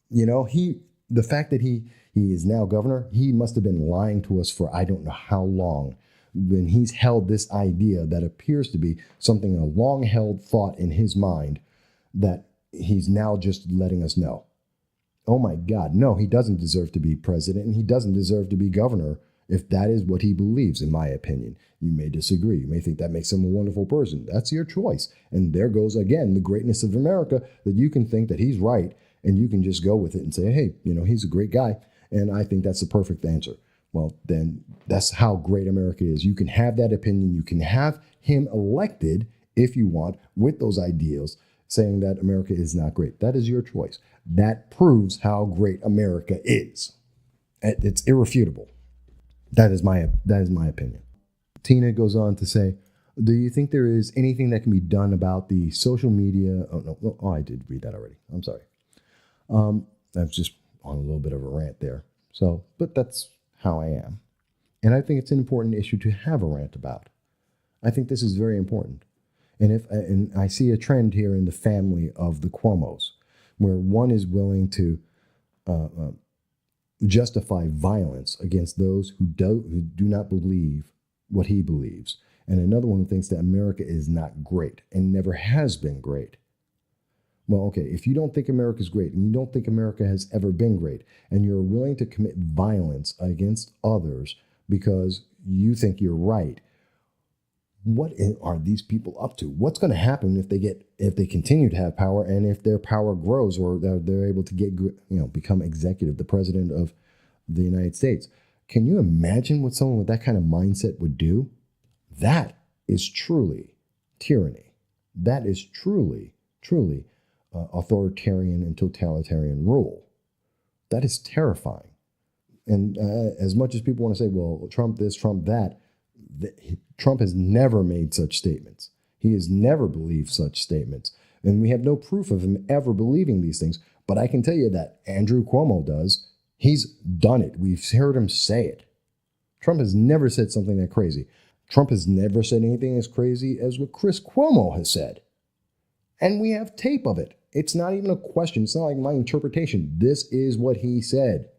The fact that he is now governor, he must have been lying to us for I don't know how long. When he's held this idea that appears to be something, a long-held thought in his mind, that he's now just letting us know. Oh my God, no, he doesn't deserve to be president, and he doesn't deserve to be governor if that is what he believes, in my opinion. You may disagree. You may think that makes him a wonderful person. That's your choice. And there goes, again, the greatness of America, that you can think that he's right, and you can just go with it and say, hey, he's a great guy, and I think that's the perfect answer. Well, then that's how great America is. You can have that opinion. You can have him elected, if you want, with those ideals, saying that America is not great. That is your choice. That proves how great America is. It's irrefutable. That is my opinion. Tina goes on to say, do you think there is anything that can be done about the social media? I did read that already. I'm sorry. I was just on a little bit of a rant there. But that's how I am. And I think it's an important issue to have a rant about. I think this is very important. And I see a trend here in the family of the Cuomos, where one is willing to justify violence against those who do not believe what he believes. And another one who thinks that America is not great and never has been great. Well, okay, if you don't think America is great, and you don't think America has ever been great, and you're willing to commit violence against others because you think you're right, what are these people up to? What's going to happen if they continue to have power, and if their power grows, or they're able to become executive, the president of the United States? Can you imagine what someone with that kind of mindset would do? That is truly tyranny. That is truly authoritarian and totalitarian rule. That is terrifying. And as much as people want to say, well, Trump this, Trump that, Trump has never made such statements. He has never believed such statements. And we have no proof of him ever believing these things. But I can tell you that Andrew Cuomo does. He's done it. We've heard him say it. Trump has never said something that crazy. Trump has never said anything as crazy as what Chris Cuomo has said. And we have tape of it. It's not even a question. It's not like my interpretation. This is what he said.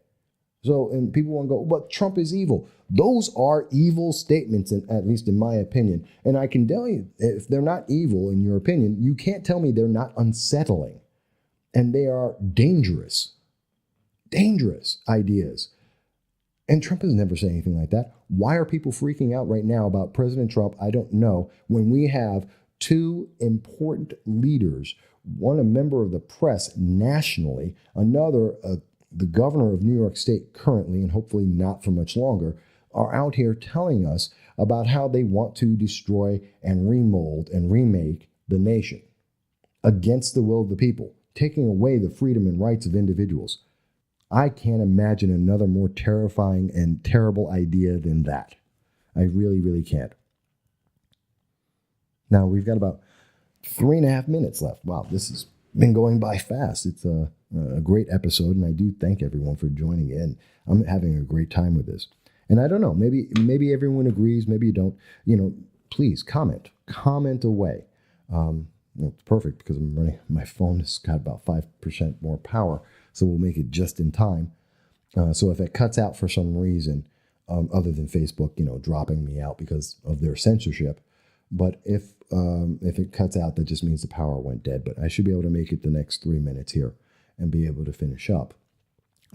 So, and people want to go, but Trump is evil. Those are evil statements, at least in my opinion. And I can tell you, if they're not evil in your opinion, you can't tell me they're not unsettling. And they are dangerous ideas. And Trump has never said anything like that. Why are people freaking out right now about President Trump? I don't know. When we have two important leaders, one a member of the press nationally, another the governor of New York State currently, and hopefully not for much longer, are out here telling us about how they want to destroy and remold and remake the nation against the will of the people, taking away the freedom and rights of individuals. I can't imagine another more terrifying and terrible idea than that. I really, really can't. Now, we've got about 3.5 minutes left. Wow, this has been going by fast. It's a great episode, and I do thank everyone for joining in. I'm having a great time with this. And I don't know, maybe everyone agrees, maybe you don't. Please comment away. It's perfect because my phone has got about 5% more power, so we'll make it just in time. So if it cuts out for some reason, other than Facebook, dropping me out because of their censorship, but if it cuts out, that just means the power went dead. But I should be able to make it the next 3 minutes here and be able to finish up.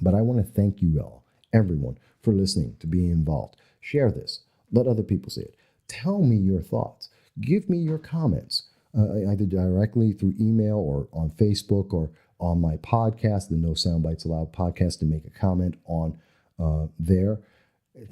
But I want to thank you all, everyone, for listening, to being involved. Share this. Let other people see it. Tell me your thoughts. Give me your comments, either directly through email or on Facebook or on my podcast, the No Sound Bites Allowed podcast, and make a comment on there.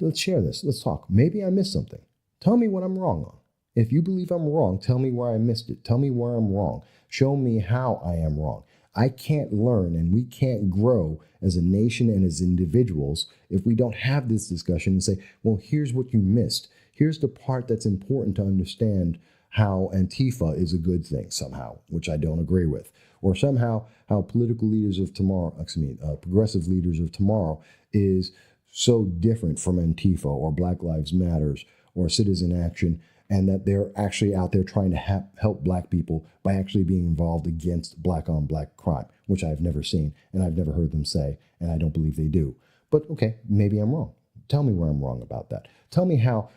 Let's share this. Let's talk. Maybe I missed something. Tell me what I'm wrong on. If you believe I'm wrong, tell me where I missed it. Tell me where I'm wrong. Show me how I am wrong. I can't learn and we can't grow as a nation and as individuals if we don't have this discussion and say, well, here's what you missed. Here's the part that's important to understand how Antifa is a good thing somehow, which I don't agree with. Or somehow how political leaders of tomorrow, progressive leaders of tomorrow is so different from Antifa or Black Lives Matters or Citizen Action, and that they're actually out there trying to help black people by actually being involved against black-on-black crime, which I've never seen and I've never heard them say, and I don't believe they do. But okay, maybe I'm wrong. Tell me where I'm wrong about that. Tell me how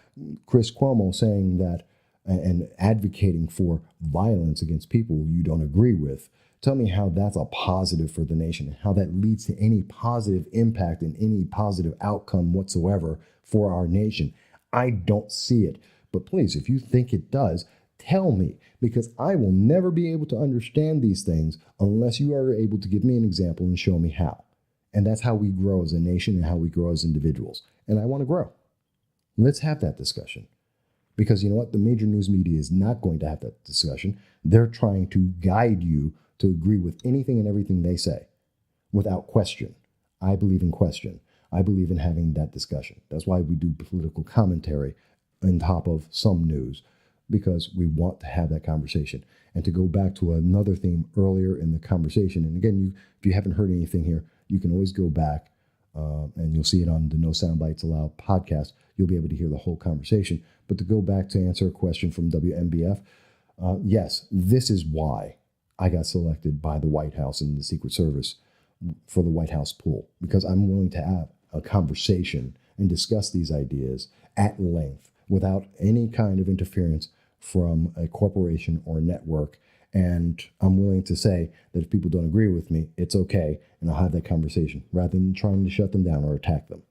Chris Cuomo saying that and advocating for violence against people you don't agree with, tell me how that's a positive for the nation and how that leads to any positive impact and any positive outcome whatsoever for our nation. I don't see it. But please, if you think it does, tell me, because I will never be able to understand these things unless you are able to give me an example and show me how. And that's how we grow as a nation and how we grow as individuals. And I want to grow. Let's have that discussion. Because you know what? The major news media is not going to have that discussion. They're trying to guide you to agree with anything and everything they say without question. I believe in question. I believe in having that discussion. That's why we do political commentary on top of some news, because we want to have that conversation. And to go back to another theme earlier in the conversation, and again, if you haven't heard anything here, you can always go back and you'll see it on the No Sound Bites Allowed podcast. You'll be able to hear the whole conversation. But to go back to answer a question from WMBF, yes, this is why I got selected by the White House and the Secret Service for the White House pool, because I'm willing to have a conversation and discuss these ideas at length without any kind of interference from a corporation or a network. And I'm willing to say that if people don't agree with me, it's okay, and I'll have that conversation rather than trying to shut them down or attack them.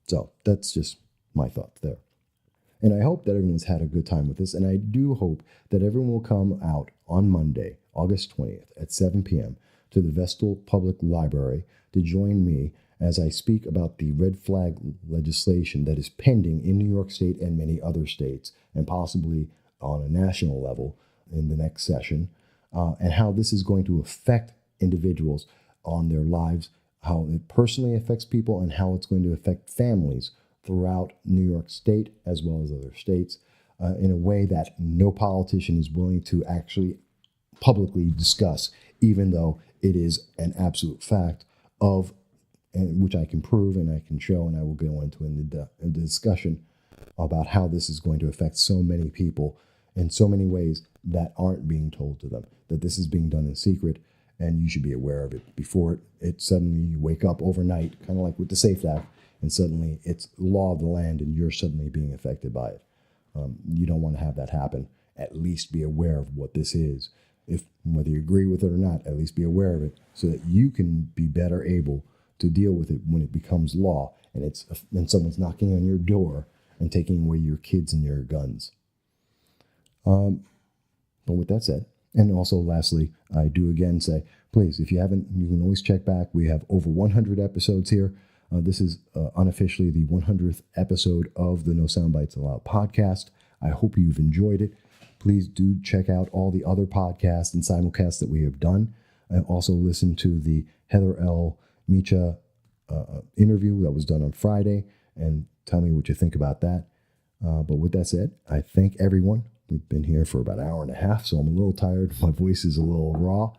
So that's just my thoughts there. And I hope that everyone's had a good time with this, and I do hope that everyone will come out on Monday, August 20th at 7 p.m. to the Vestal Public Library to join me as I speak about the red flag legislation that is pending in New York State and many other states, and possibly on a national level in the next session, and how this is going to affect individuals on their lives, how it personally affects people, and how it's going to affect families throughout New York State as well as other states in a way that no politician is willing to actually publicly discuss, even though it is an absolute fact of, and which I can prove and I can show, and I will go into in the discussion about how this is going to affect so many people in so many ways that aren't being told to them, that this is being done in secret, and you should be aware of it before it suddenly you wake up overnight, kind of like with the SAFE Act, and suddenly it's law of the land and you're suddenly being affected by it. You don't want to have that happen. At least be aware of what this is. If whether you agree with it or not, at least be aware of it so that you can be better able to deal with it when it becomes law and someone's knocking on your door and taking away your kids and your guns. But with that said, and also lastly, I do again say, please, if you haven't, you can always check back. We have over 100 episodes here. This is unofficially the 100th episode of the No Soundbites Allowed podcast. I hope you've enjoyed it. Please do check out all the other podcasts and simulcasts that we have done. And also listen to the Heather L. Micha interview that was done on Friday and tell me what you think about that. But with that said, I thank everyone. We've been here for about an hour and a half, so I'm a little tired. My voice is a little raw,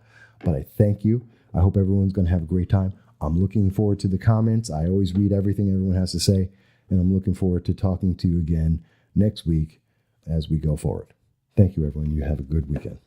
but I thank you. I hope everyone's going to have a great time. I'm looking forward to the comments. I always read everything everyone has to say, and I'm looking forward to talking to you again next week as we go forward. Thank you, everyone. You have a good weekend.